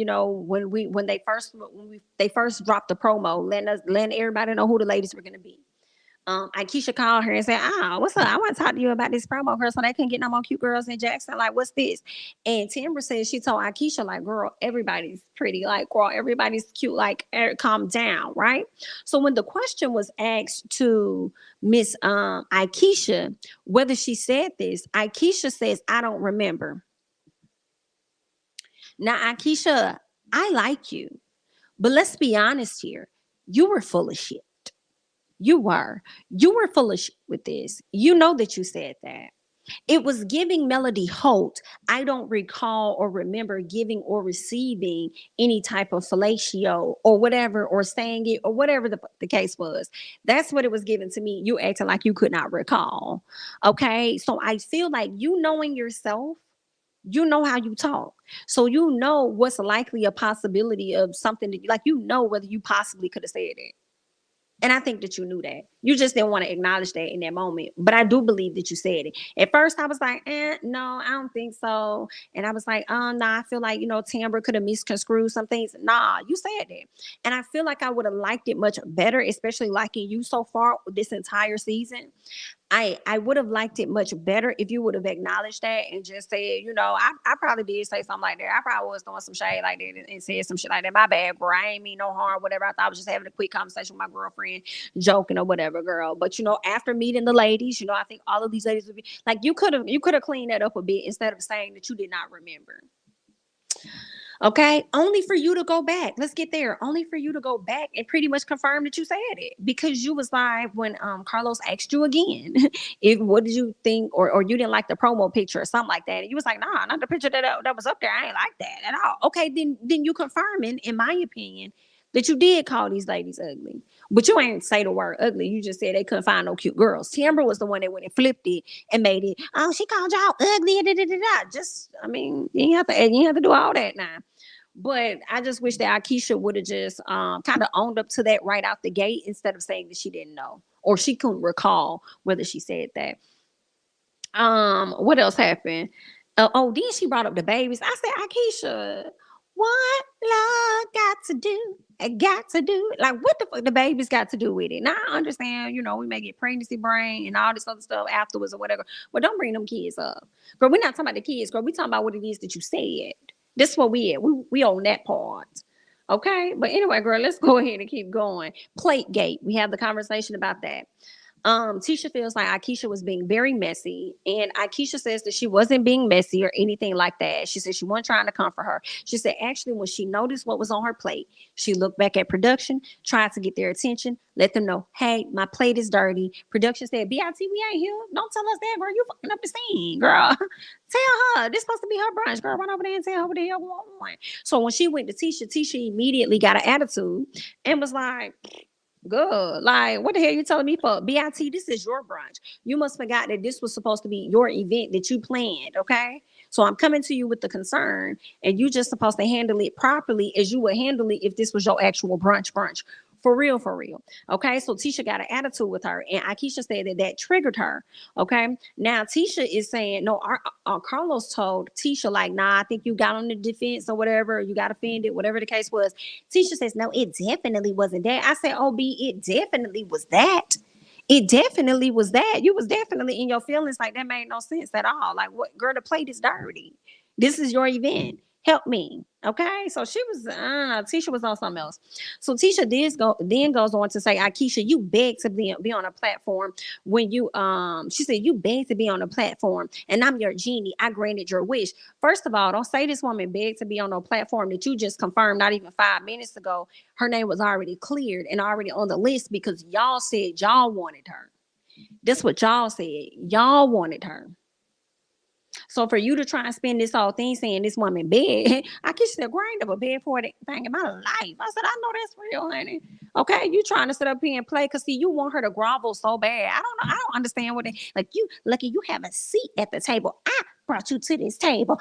when they first dropped the promo, letting everybody know who the ladies were going to be. Aikisha called her and said, "Ah, what's up? I want to talk to you about this promo girl, so they couldn't get no more cute girls in Jackson. Like, what's this?" And Timber said she told Aikisha, like, "Girl, everybody's pretty. Like, girl, everybody's cute. Like, calm down, right?" So when the question was asked to Miss Aikisha whether she said this, Aikisha says, "I don't remember." Now, Aikisha, I like you, but let's be honest here. You were full of shit. You were. You were full of shit with this. You know that you said that. It was giving Melody Holt. I don't recall or remember giving or receiving any type of fellatio or whatever, or saying it, or whatever the case was. That's what it was given to me. You acting like you could not recall. Okay. So I feel like, you knowing yourself, you know how you talk. So you know what's likely a possibility of something that, like, you know whether you possibly could have said it. And I think that you knew that. You just didn't want to acknowledge that in that moment. But I do believe that you said it. At first, I was like, no, I don't think so. And I was like, nah, I feel like, Timber could have misconstrued some things. Nah, you said that. And I feel like I would have liked it much better, especially liking you so far this entire season. I would have liked it much better if you would have acknowledged that and just said, I probably did say something like that. I probably was throwing some shade like that and said some shit like that. My bad, bro. I ain't mean no harm, whatever. I thought I was just having a quick conversation with my girlfriend, joking or whatever, girl. But after meeting the ladies, I think all of these ladies would be like, you could have cleaned that up a bit instead of saying that you did not remember. Okay, only for you to go back. Let's get there. Only for you to go back and pretty much confirm that you said it, because you was live when Carlos asked you again, if what did you think, or you didn't like the promo picture or something like that. And you was like, nah, not the picture that was up there. I ain't like that at all. Okay, then you confirming, in my opinion, that you did call these ladies ugly. But you ain't say the word ugly. You just said they couldn't find no cute girls. Timber was the one that went and flipped it and made it, oh, she called y'all ugly. Da, da, da, da. Just, I mean, you have to do all that now. But I just wish that Akeisha would have just kind of owned up to that right out the gate, instead of saying that she didn't know or she couldn't recall whether she said that. What else happened? Then she brought up the babies. I said, Akeisha, what love got to do? It got to do it. Like, what the fuck the babies got to do with it? Now I understand, we may get pregnancy brain and all this other stuff afterwards or whatever. But don't bring them kids up. Girl, we're not talking about the kids, girl. We're talking about what it is that you said. This is what we at. We own that part. Okay. But anyway, girl, let's go ahead and keep going. Plategate. We have the conversation about that. Tisha feels like Akeisha was being very messy, and Akeisha says that she wasn't being messy or anything like that. She said she wasn't trying to comfort her. She said actually, when she noticed what was on her plate, she looked back at production, tried to get their attention, let them know, hey, my plate is dirty. Production said, BIT, we ain't here. Don't tell us that, girl. You fucking up the scene, girl. Tell her this supposed to be her brunch, girl. Run over there and tell her what the hell going on. So when she went to Tisha immediately got an attitude and was like, good. Like, what the hell you telling me for? BIT, this is your brunch. You must forgot that this was supposed to be your event that you planned, okay? So I'm coming to you with the concern, and you just supposed to handle it properly as you would handle it if this was your actual brunch. For real, for real. Okay, so Tisha got an attitude with her, and Akeisha said that triggered her. Okay, now Tisha is saying, no, Carlos told Tisha, like, nah, I think you got on the defense or whatever, you got offended, whatever the case was. Tisha says, no, it definitely wasn't that. I said, OB, it definitely was that. It definitely was that. You was definitely in your feelings. Like, that made no sense at all. Like, what, girl, the plate is dirty. This is your event. Help me. Okay. So she was, Tisha was on something else. So Tisha then goes on to say, Akeisha, you begged to be on a platform when she said, you begged to be on a platform and I'm your genie. I granted your wish. First of all, don't say this woman begged to be on a platform that you just confirmed not even 5 minutes ago. Her name was already cleared and already on the list because y'all said y'all wanted her. That's what y'all said. Y'all wanted her. So for you to try and spend this whole thing saying this woman beg, I kissed the grind of a bed for anything in my life. I said, I know that's real, honey. Okay, you trying to sit up here and play because see, you want her to grovel so bad. I don't know. I don't understand what like you lucky you have a seat at the table. I brought you to this table.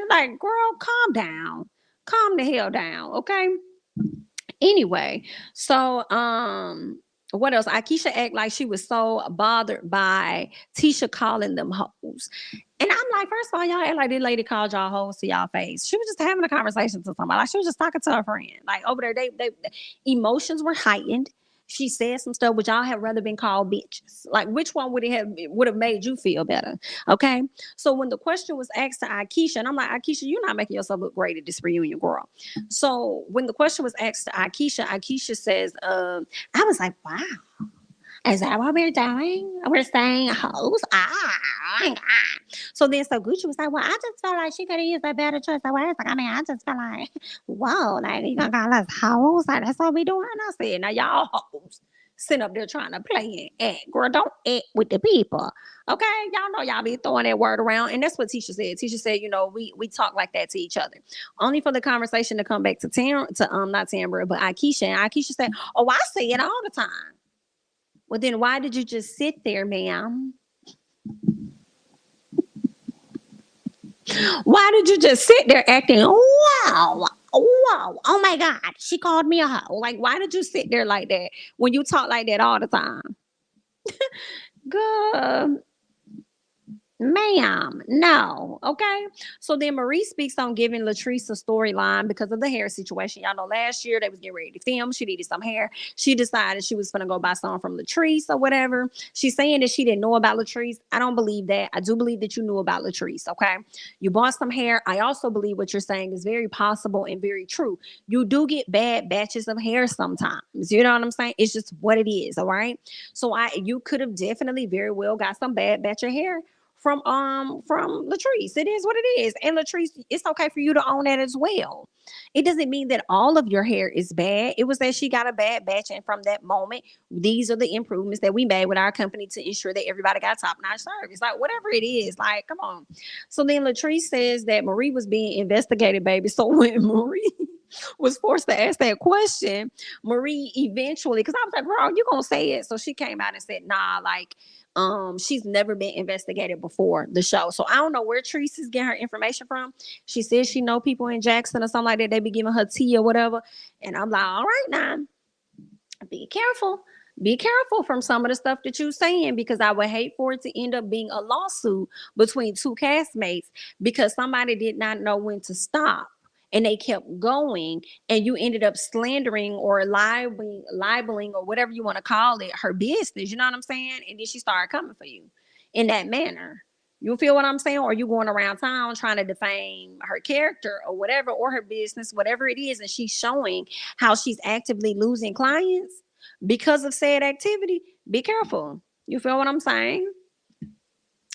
Like, girl, calm down. Calm the hell down. Okay. Anyway, so what else? Akeisha act like she was so bothered by Tisha calling them hoes. And I'm like, first of all, y'all act like this lady called y'all hoes to y'all face. She was just having a conversation to somebody. Like, she was just talking to her friend. Like, over there, they emotions were heightened. She said some stuff. Would y'all have rather been called bitches? Like, which one would have made you feel better? Okay. So when the question was asked to Aikisha, and I'm like, Aikisha, you're not making yourself look great at this reunion, girl. So when the question was asked to Aikisha, Aikisha says, I was like, wow. Is that what we're doing? We're saying hoes? My God. So then, so Gucci was like, well, I just felt like she could have used a better choice of words. Like, I mean, I just felt like, whoa, like, you gonna call us hoes? Like, that's what we doing? I said, now y'all hoes sitting up there trying to play and act. Girl, don't act with the people. Okay? Y'all know y'all be throwing that word around. And that's what Tisha said. Tisha said, we talk like that to each other. Only for the conversation to come back to not Tamara, but Aikisha. And Aikisha said, oh, I say it all the time. Well, then why did you just sit there, ma'am? Why did you just sit there acting, wow, wow, oh my God, she called me a hoe? Like, why did you sit there like that when you talk like that all the time? Good. Ma'am, no. Okay. So then Marie speaks on giving Latrice a storyline because of the hair situation. Y'all know last year they was getting ready to film. She needed some hair. She decided she was going to go buy some from Latrice or whatever. She's saying that she didn't know about Latrice. I don't believe that. I do believe that you knew about Latrice. Okay. You bought some hair. I also believe what you're saying is very possible and very true. You do get bad batches of hair sometimes. You know what I'm saying? It's just what it is. All right. So you could have definitely very well got some bad batch of hair from Latrice. It is what it is. And Latrice, it's okay for you to own that as well. It doesn't mean that all of your hair is bad. It was that she got a bad batch, and from that moment, these are the improvements that we made with our company to ensure that everybody got top-notch service. Like, whatever it is, like, come on. So then Latrice says that Marie was being investigated, baby. So when Marie was forced to ask that question, Marie eventually, because I was like, girl, you gonna say it. So she came out and said, nah, like, she's never been investigated before the show. So I don't know where Treese is getting her information from. She says she know people in Jackson or something like that. They be giving her tea or whatever. And I'm like, all right now, be careful. Be careful from some of the stuff that you're saying, because I would hate for it to end up being a lawsuit between two castmates because somebody did not know when to stop and they kept going, and you ended up slandering or libeling or whatever you want to call it, her business. You know what I'm saying? And then she started coming for you in that manner. You feel what I'm saying? Or you going around town trying to defame her character or whatever, or her business, whatever it is, and she's showing how she's actively losing clients because of said activity. Be careful. You feel what I'm saying?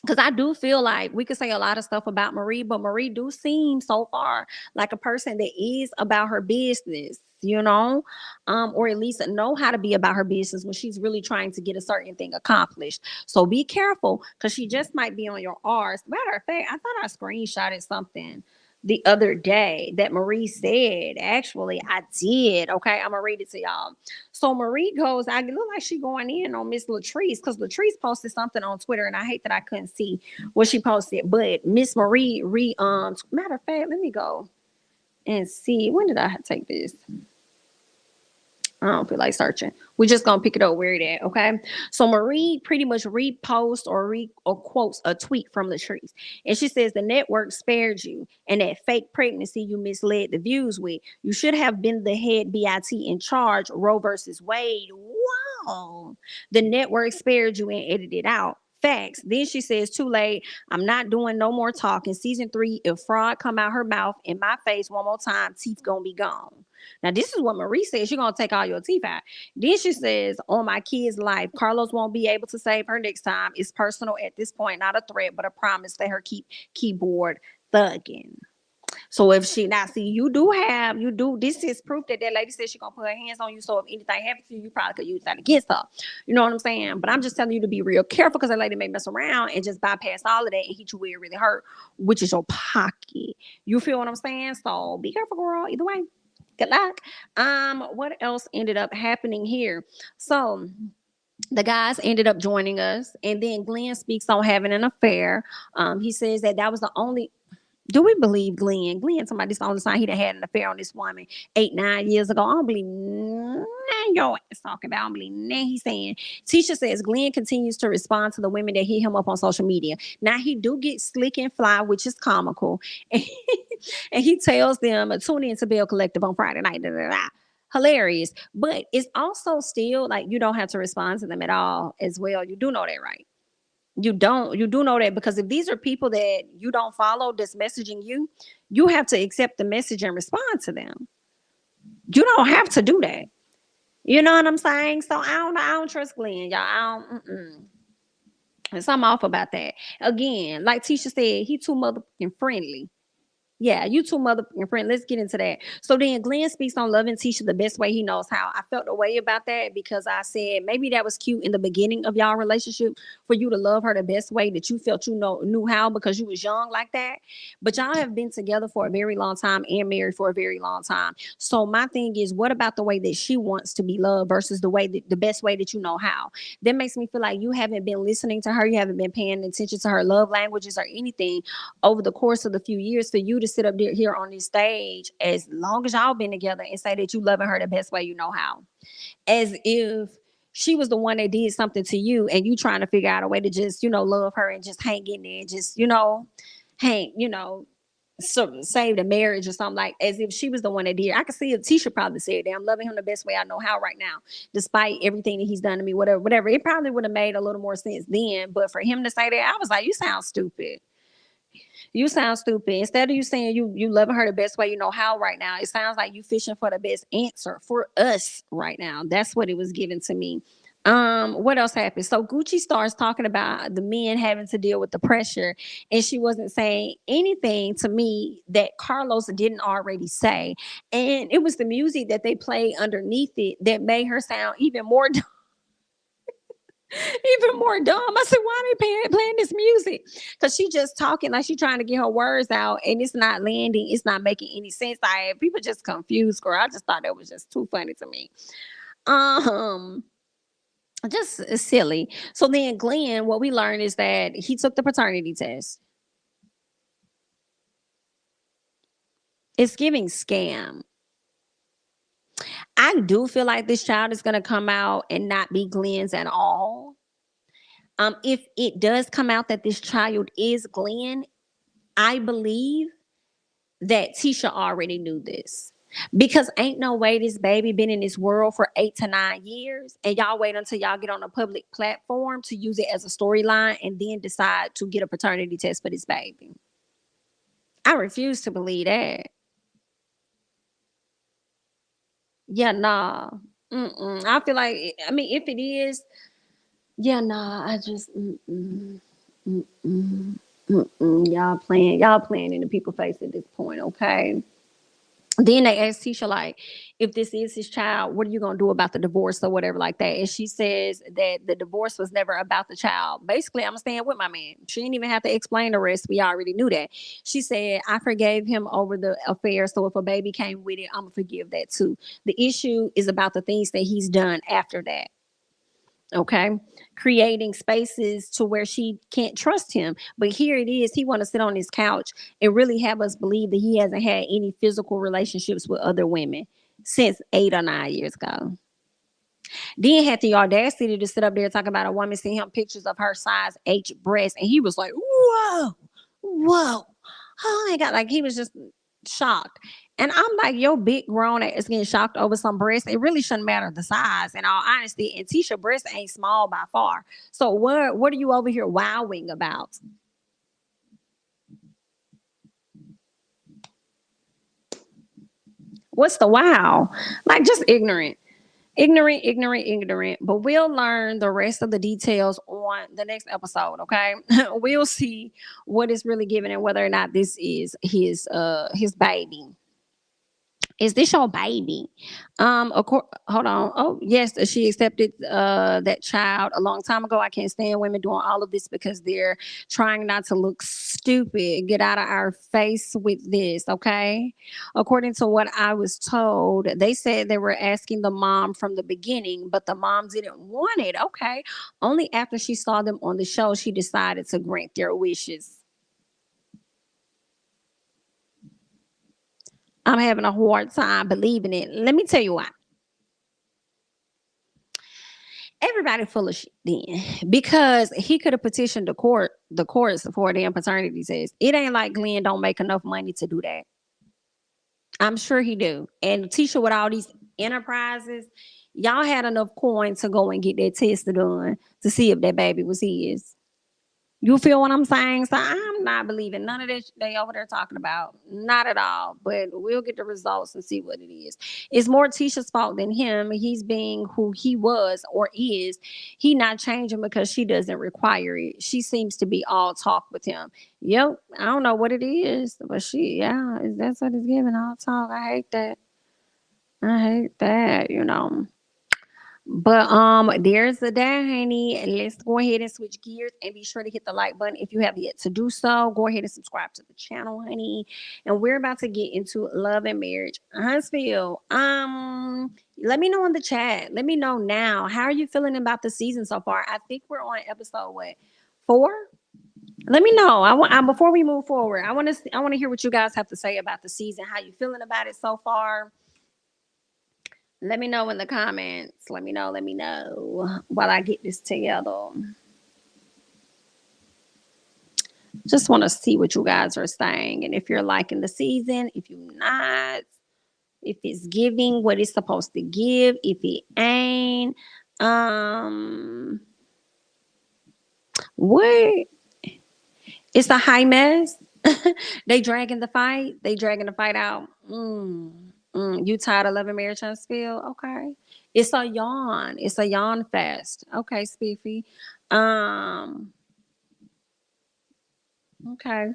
Because I do feel like we could say a lot of stuff about Marie, but Marie do seem so far like a person that is about her business, or at least know how to be about her business when she's really trying to get a certain thing accomplished. So be careful, because she just might be on your R's. Matter of fact, I thought I screenshotted something the other day that Marie said. Actually, I did. Okay, I'm gonna read it to y'all. So Marie goes, I look like she going in on Miss Latrice, because Latrice posted something on Twitter, and I hate that I couldn't see what she posted. But Miss Marie matter of fact, let me go and see. When did I take this? I don't feel like searching. We're just gonna pick it up where it at, okay? So Marie pretty much reposts or quotes a tweet from Latrice, and she says the network spared you, and that fake pregnancy you misled the views with. You should have been the head BIT in charge. Roe versus Wade. Wow, the network spared you and edited it out. Facts. Then she says, too late. I'm not doing no more talking. Season 3, if fraud come out her mouth in my face one more time, teeth gonna be gone. Now, this is what Marie says. She's going to take all your teeth out. Then she says, on my kid's life, Carlos won't be able to save her next time. It's personal at this point, not a threat, but a promise. Let her keep keyboard thugging. So if she now see this is proof that lady says she's gonna put her hands on you. So if anything happens to you, you probably could use that against her. You know what I'm saying? But I'm just telling you to be real careful, because that lady may mess around and just bypass all of that and hit you where it really hurt, which is your pocket. You feel what I'm saying? So be careful, girl. Either way. Good luck. What else ended up happening here? So the guys ended up joining us, and then Glenn speaks on having an affair. He says that was the only. Do we believe Glenn? Glenn, somebody's the only time he done had an affair on this woman 8-9 years ago. I don't believe your ass talking about. I don't believe he's saying. Tisha says Glenn continues to respond to the women that hit him up on social media. Now he do get slick and fly, which is comical, and he tells them tune in to Belle Collective on Friday night. hilarious. But it's also still like you don't have to respond to them at all as well. You do know that, right? You do know that, because if these are people that you don't follow that's messaging you, you have to accept the message and respond to them. You don't have to do that. You know what I'm saying? So I don't trust Glenn, y'all. I don't. And so I'm off about that. Again, like Tisha said, he too motherfucking friendly. Yeah, you two motherfucking friend. Let's get into that. So then Glenn speaks on loving Tisha the best way he knows how. I felt a way about that because I said maybe that was cute in the beginning of y'all relationship for you to love her the best way that you felt you know knew how because you was young like that. But y'all have been together for a very long time and married for a very long time. So my thing is, what about the way that she wants to be loved versus the way that the best way that you know how? That makes me feel like you haven't been listening to her, you haven't been paying attention to her love languages or anything over the course of the few years for you to sit up there here on this stage as long as y'all been together and say that you loving her the best way you know how, as if she was the one that did something to you and you trying to figure out a way to just love her and just hang in there and just hang save the marriage or something, like as if she was the one that did. I could see if Tisha probably said that I'm loving him the best way I know how right now, despite everything that he's done to me, whatever. It probably would have made a little more sense then, but for him to say that, I was like, you sound stupid. You sound stupid. Instead of you saying you loving her the best way you know how right now, it sounds like you fishing for the best answer for us right now. That's what it was given to me. What else happened? So Gucci starts talking about the men having to deal with the pressure, and she wasn't saying anything to me that Carlos didn't already say. And it was the music that they played underneath it that made her sound even more even more dumb. I said, why are they playing this music? Because she just talking like she trying to get her words out and it's not landing. It's not making any sense. People just confused, girl. I just thought that was just too funny to me. Um, just silly. So then Glenn, what we learned is that he took the paternity test. It's giving scam. I do feel like this child is going to come out and not be Glenn's at all. If it does come out that this child is Glenn, I believe that Tisha already knew this. Because ain't no way this baby been in this world for 8 to 9 years, and y'all wait until y'all get on a public platform to use it as a storyline and then decide to get a paternity test for this baby. I refuse to believe that. Yeah, nah. I feel like, I mean, if it is, yeah, nah. I just, y'all playing in the people face at this point, okay? Then they asked Tisha, like, if this is his child, what are you gonna do about the divorce or whatever like that? And she says that the divorce was never about the child. Basically, I'm staying with my man. She didn't even have to explain the rest. We already knew that. She said, I forgave him over the affair. So if a baby came with it, I'm gonna forgive that too. The issue is about the things that he's done after that. Okay, creating spaces to where she can't trust him, but here it is, he want to sit on his couch and really have us believe that he hasn't had any physical relationships with other women since 8 or 9 years ago. Then had the audacity to sit up there and talk about a woman seeing him pictures of her size H breast, and he was like, whoa, oh my god, like he was just shocked. And I'm like, yo, big grown ass getting shocked over some breasts. It really shouldn't matter the size, in all honesty. And Tisha breast ain't small by far. So what are you over here wowing about? What's the wow? Like just ignorant. Ignorant. But we'll learn the rest of the details on the next episode. Okay, we'll see what is really given and whether or not this is his baby. Is this your baby? Hold on. Oh, yes, she accepted that child a long time ago. I can't stand women doing all of this because they're trying not to look stupid. Get out of our face with this, okay? According to what I was told, they said they were asking the mom from the beginning, but the mom didn't want it. Okay. Only after she saw them on the show, she decided to grant their wishes. I'm having a hard time believing it. Let me tell you why. Everybody full of shit then, because he could have petitioned the courts for a damn paternity test. It ain't like Glenn don't make enough money to do that. I'm sure he do. And Tisha with all these Enterprises, y'all had enough coin to go and get that test done to see if that baby was his. You feel what I'm saying? So I'm not believing none of this they over there talking about. Not at all. But we'll get the results and see what it is. It's more Tisha's fault than him. He's being who he was or is. He not changing because she doesn't require it. She seems to be all talk with him. Yep. I don't know what it is, but that's what it's giving, all talk. I hate that. I hate that. But there's the day, honey. Let's go ahead and switch gears and be sure to hit the like button if you have yet to do so. Go ahead and subscribe to the channel, honey. And we're about to get into love and marriage. Huntsville. Let me know in the chat. Let me know now. How are you feeling about the season so far? I think we're on episode what? 4? Let me know. Before we move forward, I want to hear what you guys have to say about the season. How you feeling about it so far? Let me know in the comments. Let me know while I get this together. Just want to see what you guys are saying. And if you're liking the season, if you're not, if it's giving what it's supposed to give, if it ain't. What? It's a high mess. They dragging the fight. They dragging the fight out. You tired of loving marriage Huntsville? Okay. It's a yawn. It's a yawn fest. Okay, Spiffy. Um, okay.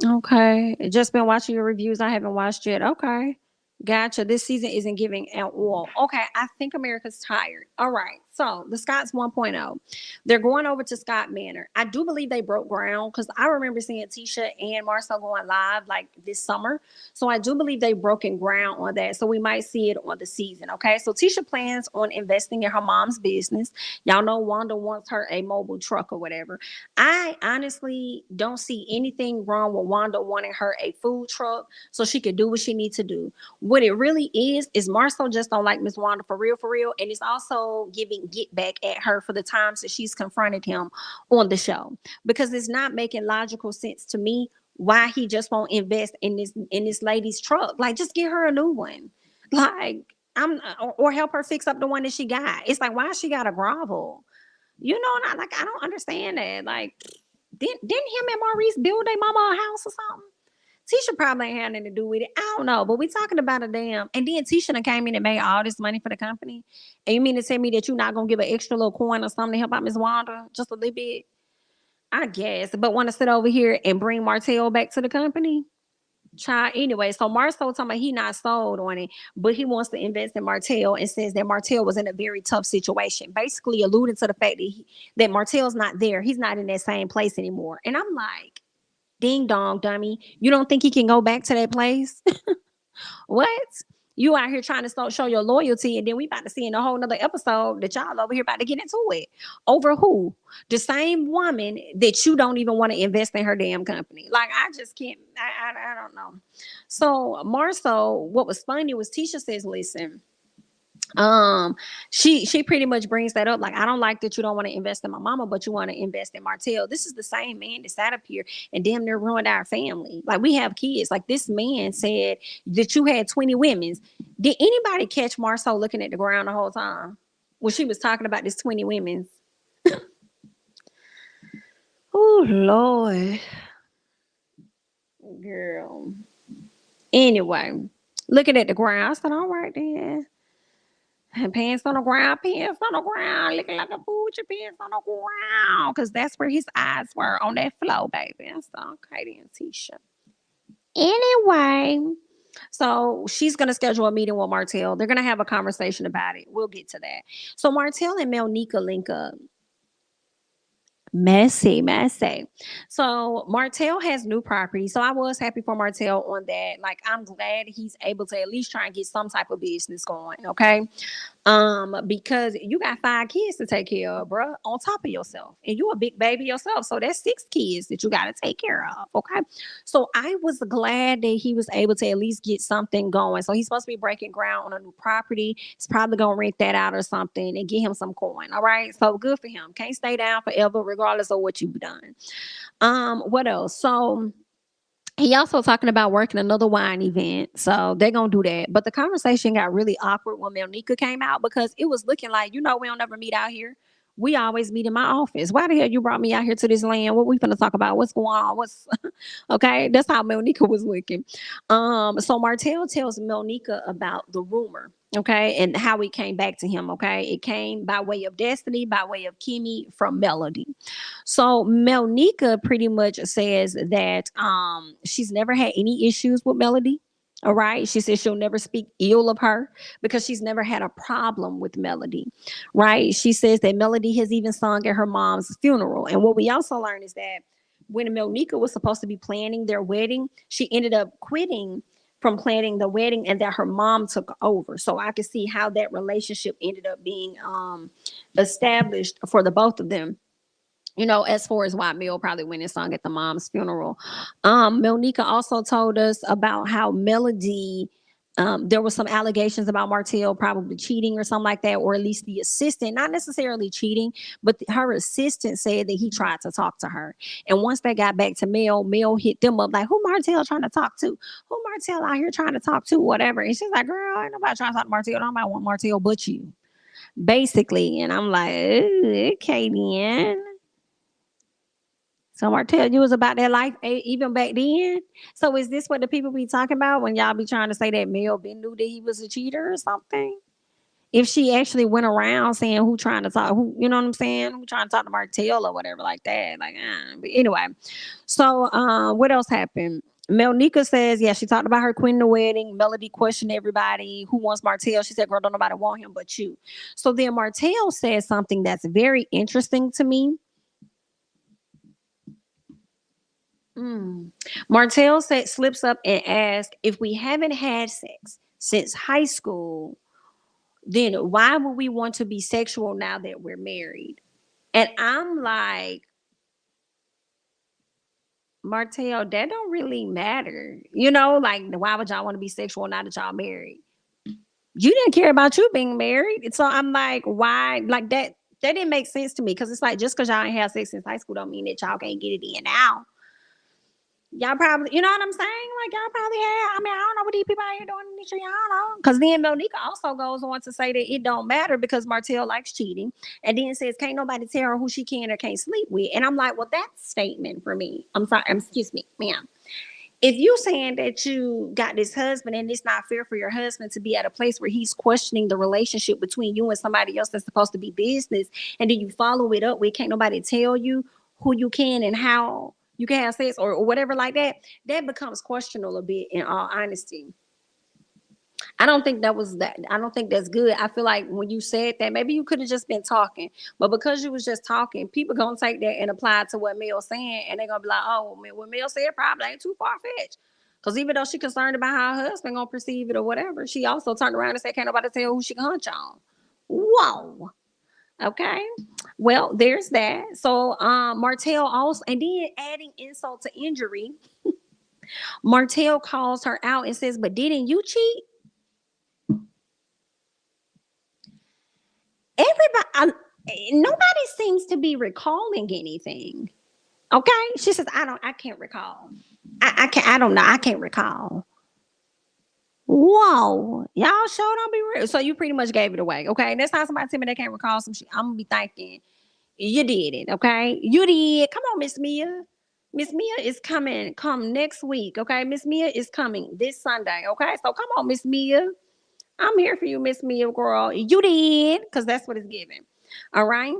Okay. Just been watching your reviews. I haven't watched yet. Okay. Gotcha. This season isn't giving at all. Okay. I think America's tired. All right. So the Scots 1.0. They're going over to Scott Manor. I do believe they broke ground because I remember seeing Tisha and Marcel going live like this summer. So I do believe they've broken ground on that. So we might see it on the season. Okay. So Tisha plans on investing in her mom's business. Y'all know Wanda wants her a mobile truck or whatever. I honestly don't see anything wrong with Wanda wanting her a food truck so she could do what she needs to do. What it really is Marcel just don't like Miss Wanda for real, and it's also giving get back at her for the times that she's confronted him on the show because it's not making logical sense to me why he just won't invest in this lady's truck. Like, just get her a new one, like or help her fix up the one that she got. It's like, why she got to grovel? And I don't understand that. Like, didn't him and Maurice build their mama a house or something? Tisha probably ain't had nothing to do with it. I don't know, but we talking about a damn. And then Tisha done came in and made all this money for the company. And you mean to tell me that you're not gonna give an extra little coin or something to help out Miss Wanda just a little bit? I guess, but want to sit over here and bring Martell back to the company? Child, anyway, so Marcel talking about he not sold on it, but he wants to invest in Martell and says that Martell was in a very tough situation, basically alluding to the fact that Martell's not there. He's not in that same place anymore. And I'm like, ding dong, dummy. You don't think he can go back to that place? What? You out here trying to show your loyalty, and then we about to see in a whole nother episode that y'all over here about to get into it. Over who? The same woman that you don't even want to invest in her damn company. Like, I just can't, I don't know. So Marcel, what was funny was Tisha says, listen, she pretty much brings that up, like, I don't like that you don't want to invest in my mama, but you want to invest in Martell. This is the same man that sat up here and damn near ruined our family. Like, we have kids. Like, this man said that you had 20 women. Did anybody catch Marcel looking at the ground the whole time when she was talking about this 20 women? Oh Lord, girl. Anyway, looking at the ground, I said, all right then. Pants on the ground, looking like a bougie, pants on the ground, because that's where his eyes were, on that floor, baby. I said, okay then, Tisha. Anyway, so she's going to schedule a meeting with Martell. They're going to have a conversation about it. We'll get to that. So Martell and Melnika link up. Messy. So Martell has new property. So I was happy for Martell on that. Like, I'm glad he's able to at least try and get some type of business going. Okay. Because you got 5 kids to take care of, bro, on top of yourself. And you a big baby yourself. So that's 6 kids that you got to take care of. Okay. So I was glad that he was able to at least get something going. So he's supposed to be breaking ground on a new property. He's probably going to rent that out or something and get him some coin. All right. So good for him. Can't stay down forever, regardless of what you've done. What else? So He also talking about working another wine event, so they're gonna do that. But the conversation got really awkward when Melnika came out because it was looking like, we don't ever meet out here. We always meet in my office. Why the hell you brought me out here to this land? What we finna talk about? What's going on? What's okay? That's how Melnika was looking. So Martell tells Melnika about the rumor, okay, and how it came back to him. Okay, it came by way of Destiny, by way of Kimmy from Melody. So Melnika pretty much says that she's never had any issues with Melody. All right. She says she'll never speak ill of her because she's never had a problem with Melody. Right. She says that Melody has even sung at her mom's funeral. And what we also learned is that when Melnika was supposed to be planning their wedding, she ended up quitting from planning the wedding and that her mom took over. So I could see how that relationship ended up being established for the both of them, as far as why Mel probably went and sung at the mom's funeral. Melnika also told us about how Melody, there was some allegations about Martell probably cheating or something like that, or at least the assistant, not necessarily cheating, but her assistant said that he tried to talk to her. And once they got back to Mel hit them up like, who Martell trying to talk to? Who Martell out here trying to talk to? Whatever. And she's like, girl, ain't nobody trying to talk to Martell. Nobody want Martell but you. Basically. And I'm like, okay, then. So Martell, you was about that life even back then. So is this what the people be talking about when y'all be trying to say that Mel Ben knew that he was a cheater or something? If she actually went around saying who trying to talk, who, you know what I'm saying, who trying to talk to Martell or whatever like that. Like, but anyway. So what else happened? Melnika says, yeah, she talked about her queen in the wedding. Melody questioned everybody who wants Martell. She said, girl, don't nobody want him but you. So then Martell says something that's very interesting to me. Martell slips up and asks, if we haven't had sex since high school, then why would we want to be sexual now that we're married? And I'm like, Martell, that don't really matter. Like, why would y'all want to be sexual now that y'all married? You didn't care about you being married. So I'm like, why? Like that didn't make sense to me because it's like, just because y'all ain't had sex since high school don't mean that y'all can't get it in now. Y'all probably, you know what I'm saying? Like, y'all probably have. I mean, I don't know what these people out here doing in this shit. Y'all know. Because then Monica also goes on to say that it don't matter because Martell likes cheating. And then says, can't nobody tell her who she can or can't sleep with. And I'm like, well, that's statement for me. I'm sorry. Excuse me, ma'am. If you saying that you got this husband and it's not fair for your husband to be at a place where he's questioning the relationship between you and somebody else that's supposed to be business, and then you follow it up with can't nobody tell you who you can and how you can have sex or whatever like that, that becomes questionable a bit in all honesty. I don't think that was that. I don't think that's good. I feel like when you said that, maybe you could have just been talking, but because you was just talking, people gonna take that and apply it to what Mel's saying, and they're gonna be like, "Oh, what Mel said probably ain't too far fetched." Because even though she concerned about how her husband gonna perceive it or whatever, she also turned around and said, "Can't nobody tell who she can hunch on." Whoa. Okay. Well, there's that. So Martell also, and then adding insult to injury, Martell calls her out and says, "But didn't you cheat?" Nobody seems to be recalling anything. Okay. She says, I can't recall. I don't know. I can't recall. Whoa. Y'all sure don't be real. So you pretty much gave it away. Okay. Next time somebody tell me they can't recall some shit, I'm gonna be thinking, you did it. Okay. You did. Come on, Miss Mia. Miss Mia is coming. Come next week. Okay. Miss Mia is coming this Sunday. Okay. So come on, Miss Mia. I'm here for you, Miss Mia, girl. You did. Because that's what it's giving. All right.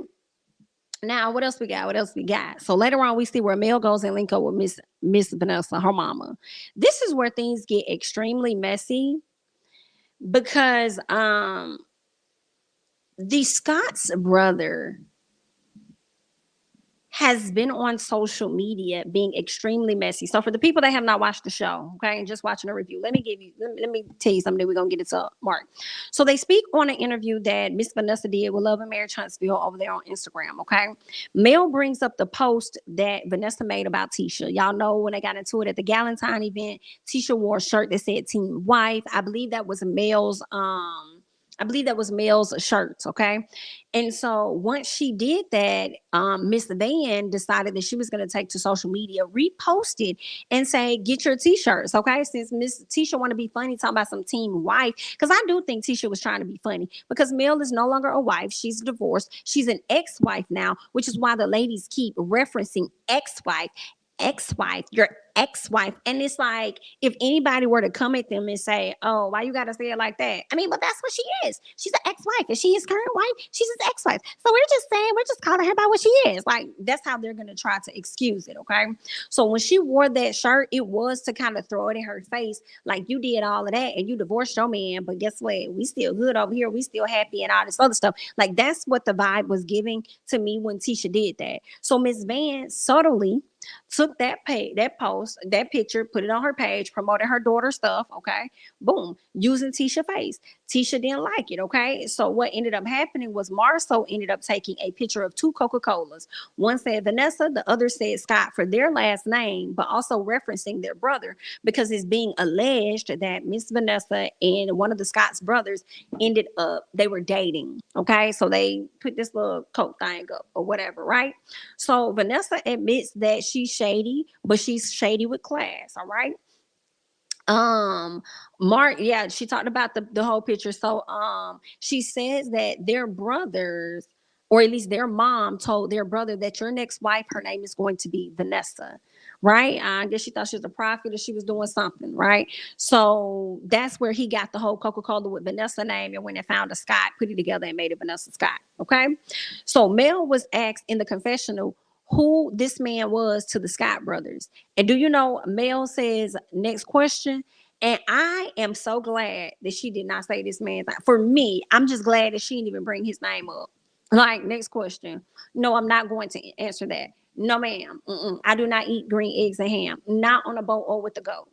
Now, what else we got? What else we got? So later on, we see where Mel goes and link up with Miss Vanessa, her mama. This is where things get extremely messy because the Scott's brother has been on social media being extremely messy. So for the people that have not watched the show, okay, and just watching a review, let me tell you something that we're gonna get it to Mark. So they speak on an interview that Miss Vanessa did with Love and Marriage Huntsville over there on Instagram, okay? Mel brings up the post that Vanessa made about Tisha. Y'all know when they got into it at the Galentine event, Tisha wore a shirt that said Team Wife. I believe that was Mel's I believe that was Mel's shirts, okay? And so once she did that, Miss Van decided that she was going to take to social media, repost it, and say, "Get your t-shirts, okay?" Since Miss Tisha want to be funny, talking about some team wife, because I do think Tisha was trying to be funny because Mel is no longer a wife; she's divorced. She's an ex-wife now, which is why the ladies keep referencing ex-wife. Ex-wife, your ex-wife. And it's like, if anybody were to come at them and say, "Oh, why you gotta say it like that?" I mean, but that's what she is. She's an ex-wife. And she is current wife, she's his ex-wife. So we're just saying, we're just calling her by what she is. Like, that's how they're gonna try to excuse it, okay? So when she wore that shirt, it was to kind of throw it in her face, like, you did all of that and you divorced your man, but guess what? We still good over here, we still happy and all this other stuff. Like, that's what the vibe was giving to me when Tisha did that. So Miss Van subtly took that post, that picture, put it on her page, promoted her daughter's stuff, okay? Boom, using Tisha face. Tisha didn't like it, okay? So what ended up happening was Marceau ended up taking a picture of two Coca-Colas. One said Vanessa, the other said Scott for their last name, but also referencing their brother because it's being alleged that Miss Vanessa and one of the Scott's brothers ended up, they were dating, okay? So they put this little Coke thing up or whatever, right? So Vanessa admits that she's shady, but she's shady with class, all right? um Mark, yeah, she talked about the whole picture. So she says that their brothers, or at least their mom told their brother that your next wife, her name is going to be Vanessa, right? I guess she thought she was a prophet or she was doing something, right? So that's where he got the whole Coca-Cola with Vanessa name, and when they found a Scott, put it together and made it Vanessa Scott, okay? So Mel was asked in the confessional who this man was to the Scott brothers. And do you know, Mel says, "Next question." And I am so glad that she did not say this man's name. For me, I'm just glad that she didn't even bring his name up. Like, next question. No, I'm not going to answer that. No, ma'am. I do not eat green eggs and ham. Not on a boat or with the goat.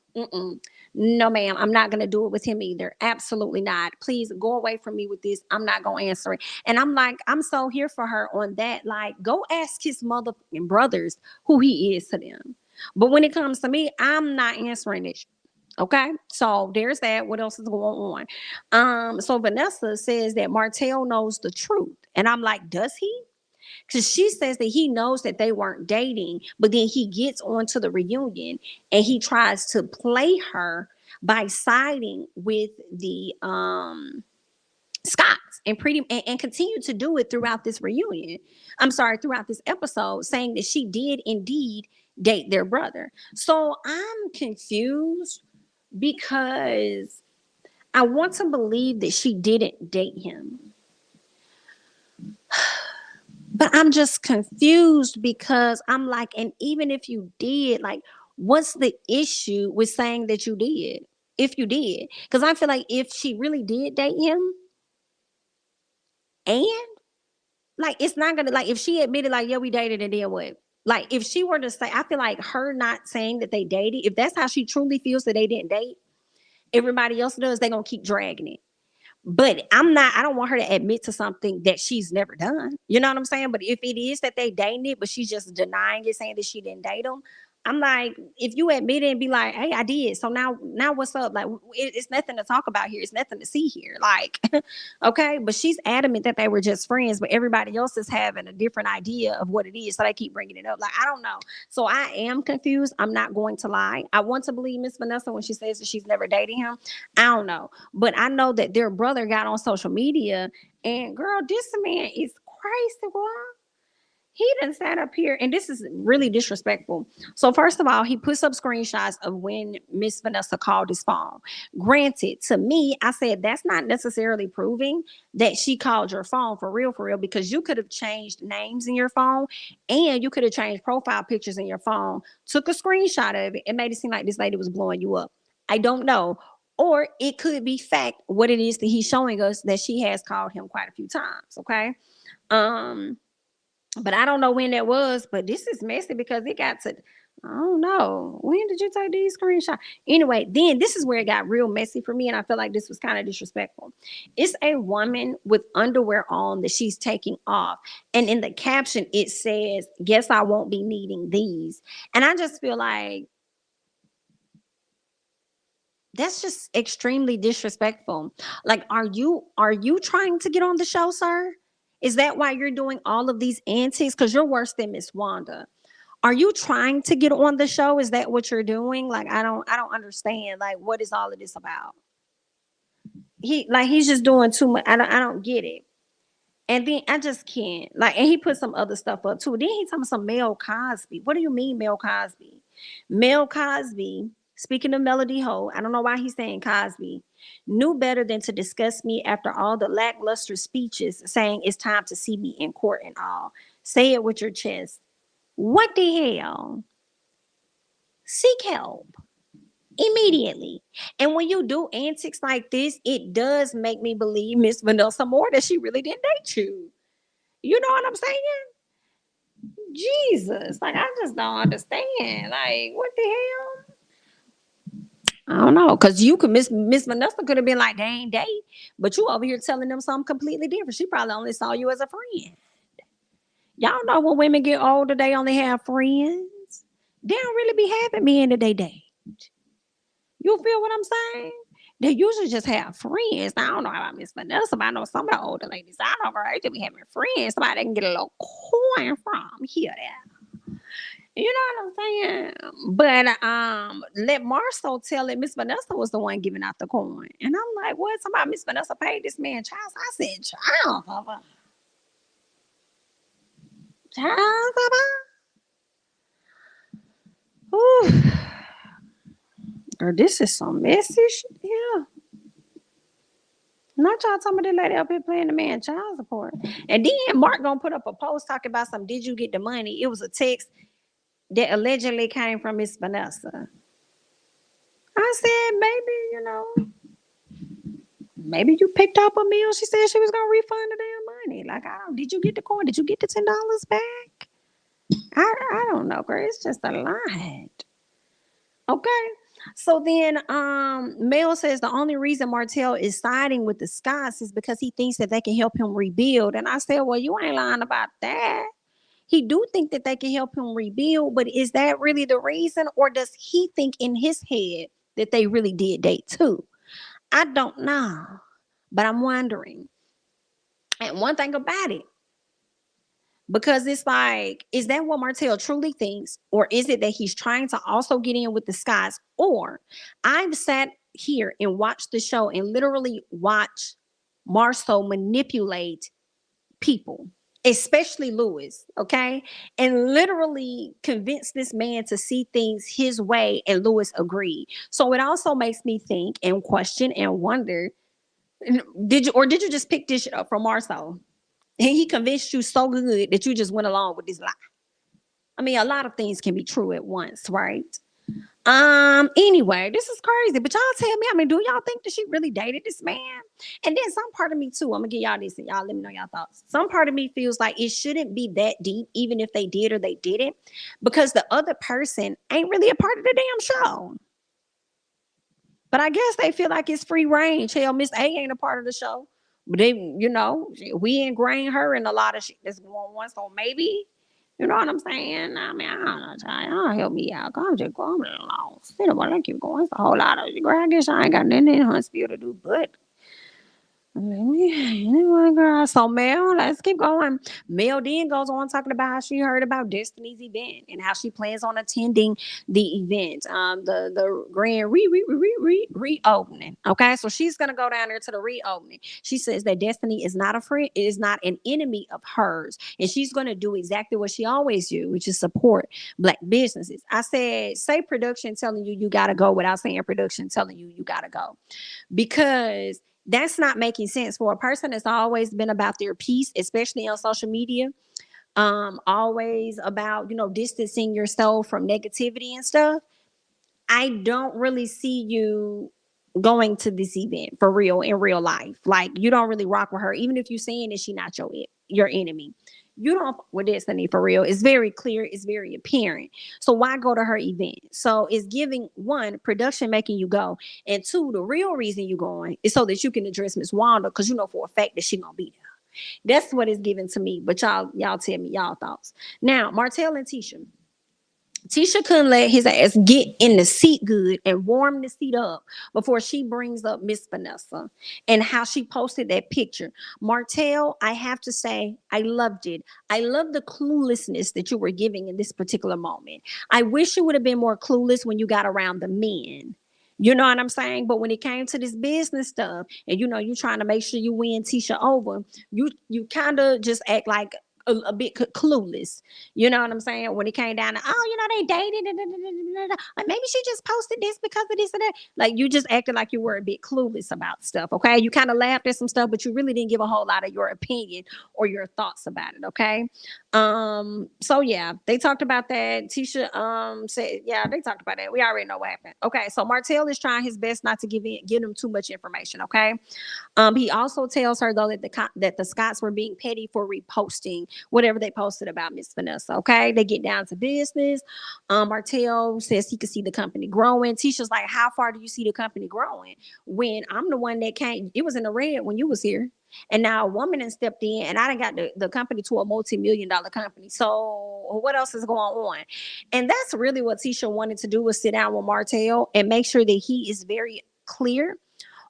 No, ma'am. I'm not going to do it with him either. Absolutely not. Please go away from me with this. I'm not going to answer it. And I'm like, I'm so here for her on that. Like, go ask his motherfucking brothers who he is to them. But when it comes to me, I'm not answering it. Okay, so there's that. What else is going on? So Vanessa says that Martell knows the truth, and I'm like, does he? Because she says that he knows that they weren't dating, but then he gets onto the reunion and he tries to play her by siding with the Scots, and and continue to do it throughout this reunion. I'm sorry, throughout this episode, saying that she did indeed date their brother. So I'm confused because I want to believe that she didn't date him. But I'm just confused because I'm like, and even if you did, like, what's the issue with saying that you did? If you did, because I feel like if she really did date him, and like, it's not gonna, like, if she admitted, like, yeah, we dated, and then what? Like, if she were to say, I feel like her not saying that they dated, if that's how she truly feels that they didn't date, everybody else does, they're gonna keep dragging it. But I don't want her to admit to something that she's never done. You know what I'm saying? But if it is that they dating it, but she's just denying it, saying that she didn't date him, I'm like, if you admit it and be like, "Hey, I did." So now what's up? Like, it's nothing to talk about here. It's nothing to see here. Like, okay. But she's adamant that they were just friends, but everybody else is having a different idea of what it is. So they keep bringing it up. Like, I don't know. So I am confused. I'm not going to lie. I want to believe Miss Vanessa when she says that she's never dating him. I don't know. But I know that their brother got on social media, and girl, this man is crazy, boy. He done sat up here, and this is really disrespectful. So first of all, he puts up screenshots of when Miss Vanessa called his phone. Granted, to me, I said that's not necessarily proving that she called your phone for real, because you could have changed names in your phone, and you could have changed profile pictures in your phone, took a screenshot of it, and made it seem like this lady was blowing you up. I don't know. Or it could be fact what it is that he's showing us, that she has called him quite a few times. Okay. Um, but I don't know when that was, but this is messy because it got to, I don't know. When did you take these screenshots? Anyway, then this is where it got real messy for me, and I feel like this was kind of disrespectful. It's a woman with underwear on that she's taking off. And in the caption, it says, "Guess I won't be needing these." And I just feel like, That's just extremely disrespectful. Like, are you trying to get on the show, sir? Is that why you're doing all of these antics? Because you're worse than Miss Wanda. Are you trying to get on the show? Is that what you're doing? Like, I don't understand. Like, what is all of this about? He's just doing too much. I don't get it. And then I just can't. Like, and he put some other stuff up too. Then he talking about some Mel Cosby. What do you mean, Mel Cosby? Mel Cosby, speaking of Melody Ho, I don't know why he's saying Cosby, knew better than to discuss me after all the lackluster speeches saying it's time to see me in court and all. Say it with your chest. What the hell? Seek help immediately. And when you do antics like this, it does make me believe Miss Vanessa more that she really didn't date you. You know what I'm saying? Jesus, like I just don't understand. Like, what the hell? I don't know, cause you could Miss Vanessa could have been like, they ain't date, but you over here telling them something completely different. She probably only saw you as a friend. Y'all know when women get older, they only have friends. They don't really be having men that they date. You feel what I'm saying? They usually just have friends. Now, I don't know about Miss Vanessa, but I know some of the older ladies. I know her. They just be having friends. Somebody they can get a little coin from here, there. You know what I'm saying? But let Marcel tell it Miss Vanessa was the one giving out the coin. And I'm like, what? Somebody Miss Vanessa paid this man child. I said, child, Papa. Child, Papa. Ooh. Or this is some messy shit. Yeah. Not y'all talking about that lady up here playing the man child support. And then Mark gonna put up a post talking about some did you get the money? It was a text that allegedly came from Miss Vanessa. I said, maybe, maybe you picked up a meal. She said she was gonna refund the damn money. Like, I don't did you get the coin? Did you get the $10 back? I don't know, girl. It's just a lot. Okay. So then Mel says the only reason Martell is siding with the Scots is because he thinks that they can help him rebuild. And I said, well, you ain't lying about that. He do think that they can help him rebuild, but is that really the reason? Or does he think in his head that they really did date too? I don't know. But I'm wondering. And one thing about it, because it's like, is that what Martell truly thinks? Or is it that he's trying to also get in with the Scots? Or I've sat here and watched the show and literally watch Marceau manipulate people, especially Lewis, okay? And literally convince this man to see things his way, and Lewis agreed. So it also makes me think and question and wonder, did you just pick this shit up from Marceau? And he convinced you so good that you just went along with this lie. I mean, a lot of things can be true at once, right? Anyway, this is crazy. But y'all tell me, I mean, do y'all think that she really dated this man? And then some part of me too, I'm gonna give y'all this and y'all let me know y'all thoughts. Some part of me feels like it shouldn't be that deep, even if they did or they didn't, because the other person ain't really a part of the damn show. But I guess they feel like it's free range. Hell, Miss A ain't a part of the show. But they, we ingrain her in a lot of shit that's going on. So maybe, you know what I'm saying? I mean, I don't know, child. Y'all help me out. I'm just going along. You know what I keep going. It's a whole lot of, girl, I guess I ain't got nothing in Huntsville to do but anyway, girl. So Mel, let's keep going. Mel then goes on talking about how she heard about Destiny's event and how she plans on attending the event, the grand reopening. Okay, so she's gonna go down there to the reopening. She says that Destiny is not a friend, is not an enemy of hers, and she's gonna do exactly what she always do, which is support Black businesses. I said, say production telling you gotta go without saying production telling you gotta go, because that's not making sense for a person that's always been about their peace, especially on social media. Always about, distancing yourself from negativity and stuff. I don't really see you going to this event for real in real life. Like, you don't really rock with her, even if you're saying that she's not your enemy. You don't fuck with Destiny for real. It's very clear. It's very apparent. So why go to her event? So it's giving, one, production making you go, and two, the real reason you going is so that you can address Miss Wanda, because you know for a fact that she gonna be there. That's what it's given to me. But y'all tell me y'all thoughts. Now, Martell and Tisha. Tisha couldn't let his ass get in the seat good and warm the seat up before she brings up Miss Vanessa and how she posted that picture. Martell, I have to say, I loved it. I love the cluelessness that you were giving in this particular moment. I wish you would have been more clueless when you got around the men. You know what I'm saying? But when it came to this business stuff, and you trying to make sure you win Tisha over, you kind of just act like a bit clueless. You know what I'm saying? When it came down to, oh, they dated. Like maybe she just posted this because of this and that. Like you just acted like you were a bit clueless about stuff. Okay. You kind of laughed at some stuff, but you really didn't give a whole lot of your opinion or your thoughts about it. Okay. So yeah, they talked about that. Tisha said, yeah, they talked about that. We already know what happened. Okay. So Martell is trying his best not to give him too much information. Okay. He also tells her though that the Scotts were being petty for reposting whatever they posted about Miss Vanessa. Okay, they get down to business. Martell says he could see the company growing. Tisha's like, "How far do you see the company growing?" When I'm the one that came, it was in the red when you was here, and now a woman has stepped in, and I done got the company to a multi-million-dollar company. So what else is going on? And that's really what Tisha wanted to do, was sit down with Martell and make sure that he is very clear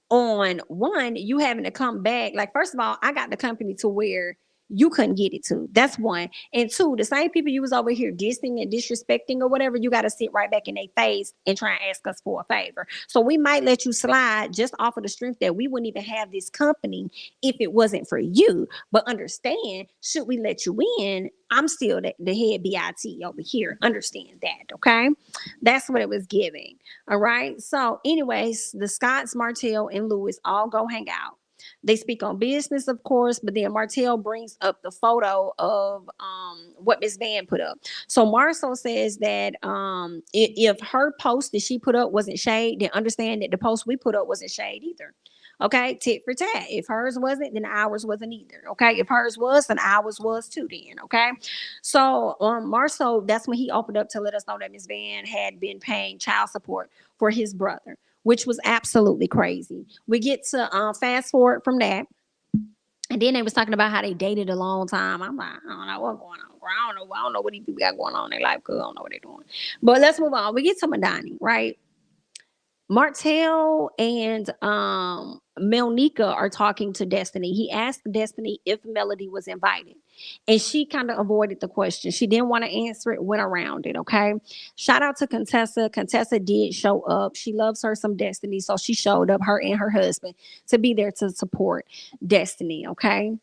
on, one, you having to come back. Like, first of all, I got the company to where you couldn't get it to. That's one. And two, the same people you was over here dissing and disrespecting or whatever, you got to sit right back in their face and try and ask us for a favor. So we might let you slide just off of the strength that we wouldn't even have this company if it wasn't for you. But understand, should we let you in, I'm still the head BIT over here. Understand that, okay? That's what it was giving. All right. So, anyways, the Scotts, Martell, and Lewis all go hang out. They speak on business, of course, but then Martell brings up the photo of what Miss Van put up. So Marcel says that if her post that she put up wasn't shade, then understand that the post we put up wasn't shade either. Okay, tit for tat. If hers wasn't, then ours wasn't either. Okay, if hers was, then ours was too. Then okay. So Marcel, that's when he opened up to let us know that Miss Van had been paying child support for his brother, which was absolutely crazy. We get to fast forward from that. And then they was talking about how they dated a long time. I'm like, I don't know what's going on. I don't know what these people got going on in their life. Cause I don't know what they're doing. But let's move on. We get to Madani, right? Martell and Melnika are talking to Destiny. He asked Destiny if Melody was invited, and she kind of avoided the question. She didn't want to answer it, went around it. Okay. Shout out to Contessa. Contessa did show up. She loves her some Destiny, so she showed up, her and her husband, to be there to support Destiny. Okay.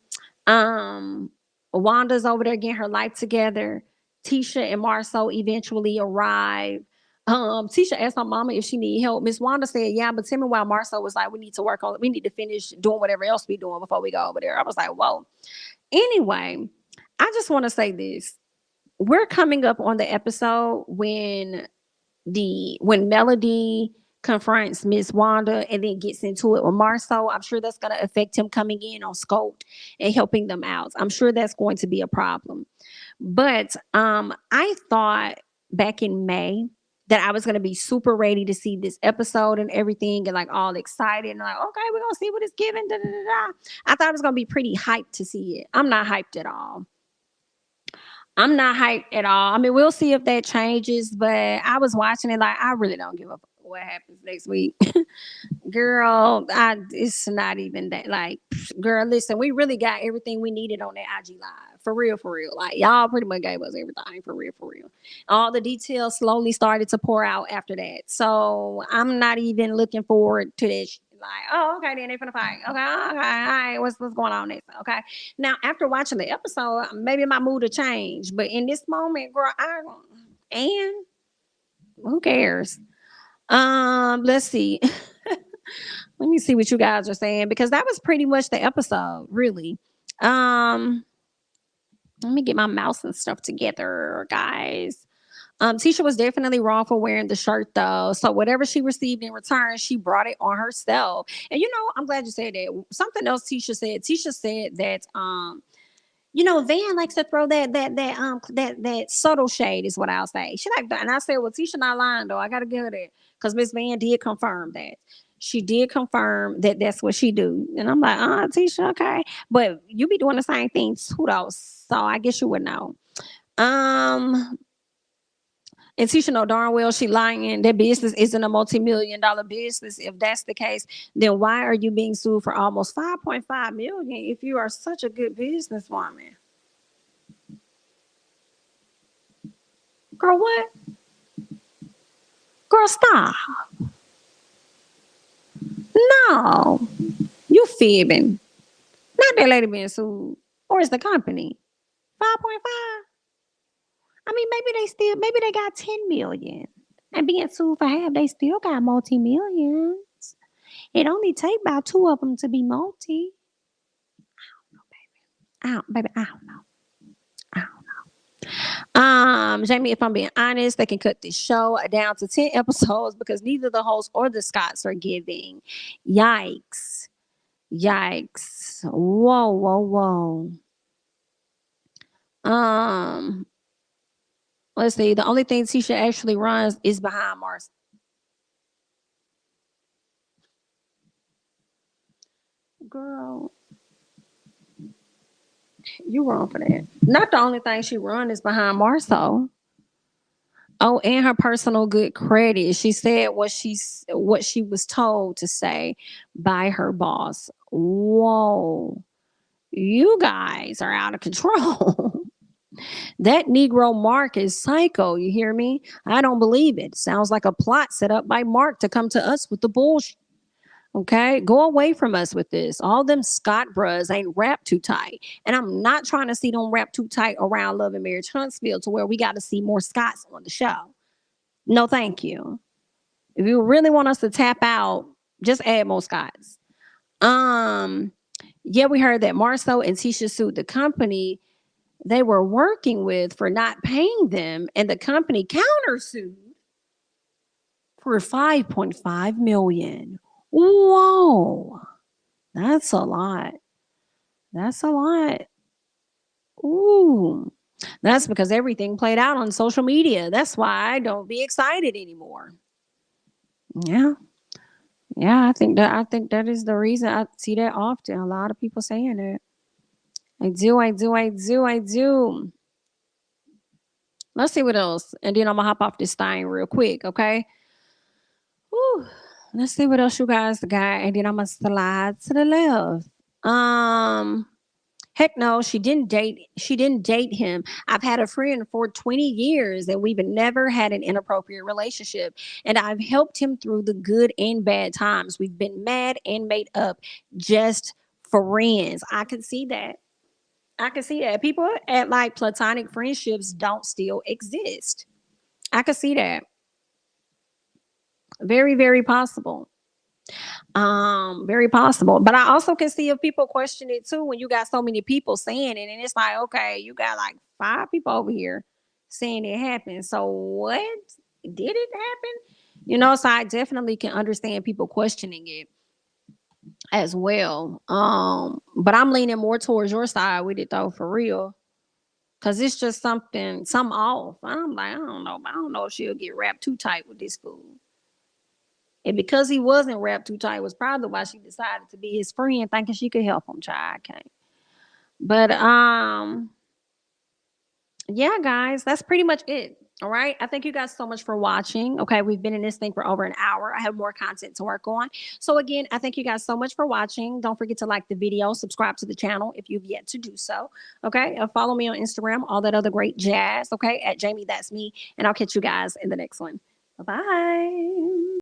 Wanda's over there getting her life together. Tisha and Marceau eventually arrive. Tisha asked my mama if she need help. Miss Wanda said, yeah, but Tim and while Marceau was like, we need to work on it. We need to finish doing whatever else we doing before we go over there. I was like, whoa. Anyway, I just want to say this. We're coming up on the episode when Melody confronts Miss Wanda and then gets into it with Marceau. I'm sure that's going to affect him coming in on Scope and helping them out. I'm sure that's going to be a problem. But I thought back in May that I was going to be super ready to see this episode and everything and like all excited and like, okay, we're going to see what it's giving. Da, da, da, da. I thought it was going to be pretty hyped to see it. I'm not hyped at all. I'm not hyped at all. I mean, we'll see if that changes, but I was watching it like I really don't give a fuck what happens next week. Girl, it's not even that. Like, girl, listen, we really got everything we needed on that IG live. For real, for real. Like, y'all pretty much gave us everything for real, for real. All the details slowly started to pour out after that. So I'm not even looking forward to this. Like, oh, okay, then they finna fight. Okay, okay, all right, what's going on next? Okay. Now, after watching the episode, maybe my mood will change. But in this moment, girl, and who cares? Let's see. Let me see what you guys are saying because that was pretty much the episode, really. Let me get my mouse and stuff together, guys. Tisha was definitely wrong for wearing the shirt though. So whatever she received in return, she brought it on herself. And I'm glad you said that. Something else Tisha said. Tisha said that Van likes to throw that subtle shade is what I'll say. She like that. And I said, well, Tisha not lying though. I gotta give her that. Because Miss Van did confirm that. She did confirm that that's what she do. And I'm like, Tisha, okay. But you be doing the same thing too though. So I guess you would know. Um And Tisha know darn well she lying. That business isn't a multi-million-dollar business. If that's the case, then why are you being sued for almost 5.5 million if you are such a good businesswoman? Girl, what? Girl, stop. No. You fibbing. Not that lady being sued. Or is the company. 5.5? I mean, maybe they got 10 million. And being sued for half, they still got multi-millions. It only take about two of them to be multi. Baby, I don't know. I don't know. Jami, if I'm being honest, they can cut this show down to 10 episodes because neither the host or the Scotts are giving. Yikes. Yikes. Whoa, whoa, whoa. Let's see. The only thing Tisha actually runs is behind Mars. Girl, you wrong for that. Not the only thing she run is behind Marceau. Oh, and her personal good credit. She said what she was told to say by her boss. Whoa. You guys are out of control. That Negro Mark is psycho. You hear me? I don't believe it. Sounds like a plot set up by Mark to come to us with the bullshit. Okay, go away from us with this. All them Scott bros ain't wrapped too tight. And I'm not trying to see them wrapped too tight around Love and Marriage Huntsville to where we got to see more Scotts on the show. No, thank you. If you really want us to tap out, just add more Scotts. Yeah, we heard that Marceau and Tisha sued the company they were working with for not paying them, and the company countersued for 5.5 million. Whoa. That's a lot. That's a lot. Ooh. That's because everything played out on social media. That's why I don't be excited anymore. Yeah. Yeah, I think that is the reason I see that often. A lot of people saying it. I do. Let's see what else. And then I'm gonna hop off this thing real quick, okay? Whew. Let's see what else you guys got. And then I'm gonna slide to the left. Heck no, she didn't date him. I've had a friend for 20 years and we've never had an inappropriate relationship. And I've helped him through the good and bad times. We've been mad and made up just friends. I can see that. I can see that. People at like platonic friendships don't still exist. I can see that. Very, very possible. Very possible. But I also can see if people question it too when you got so many people saying it, and it's like, okay, you got like five people over here saying it happened. So what did it happen? So I definitely can understand people questioning it as well. But I'm leaning more towards your side with it though, for real. Cause it's just some off. I'm like, I don't know if she'll get wrapped too tight with this fool. And because he wasn't wrapped too tight was probably why she decided to be his friend, thinking she could help him. Child, I can't. But yeah, guys, that's pretty much it. All right. I thank you guys so much for watching. Okay. We've been in this thing for over an hour. I have more content to work on. So, again, I thank you guys so much for watching. Don't forget to like the video, subscribe to the channel if you've yet to do so. Okay. Follow me on Instagram, all that other great jazz. Okay. At Jami, that's me. And I'll catch you guys in the next one. Bye bye.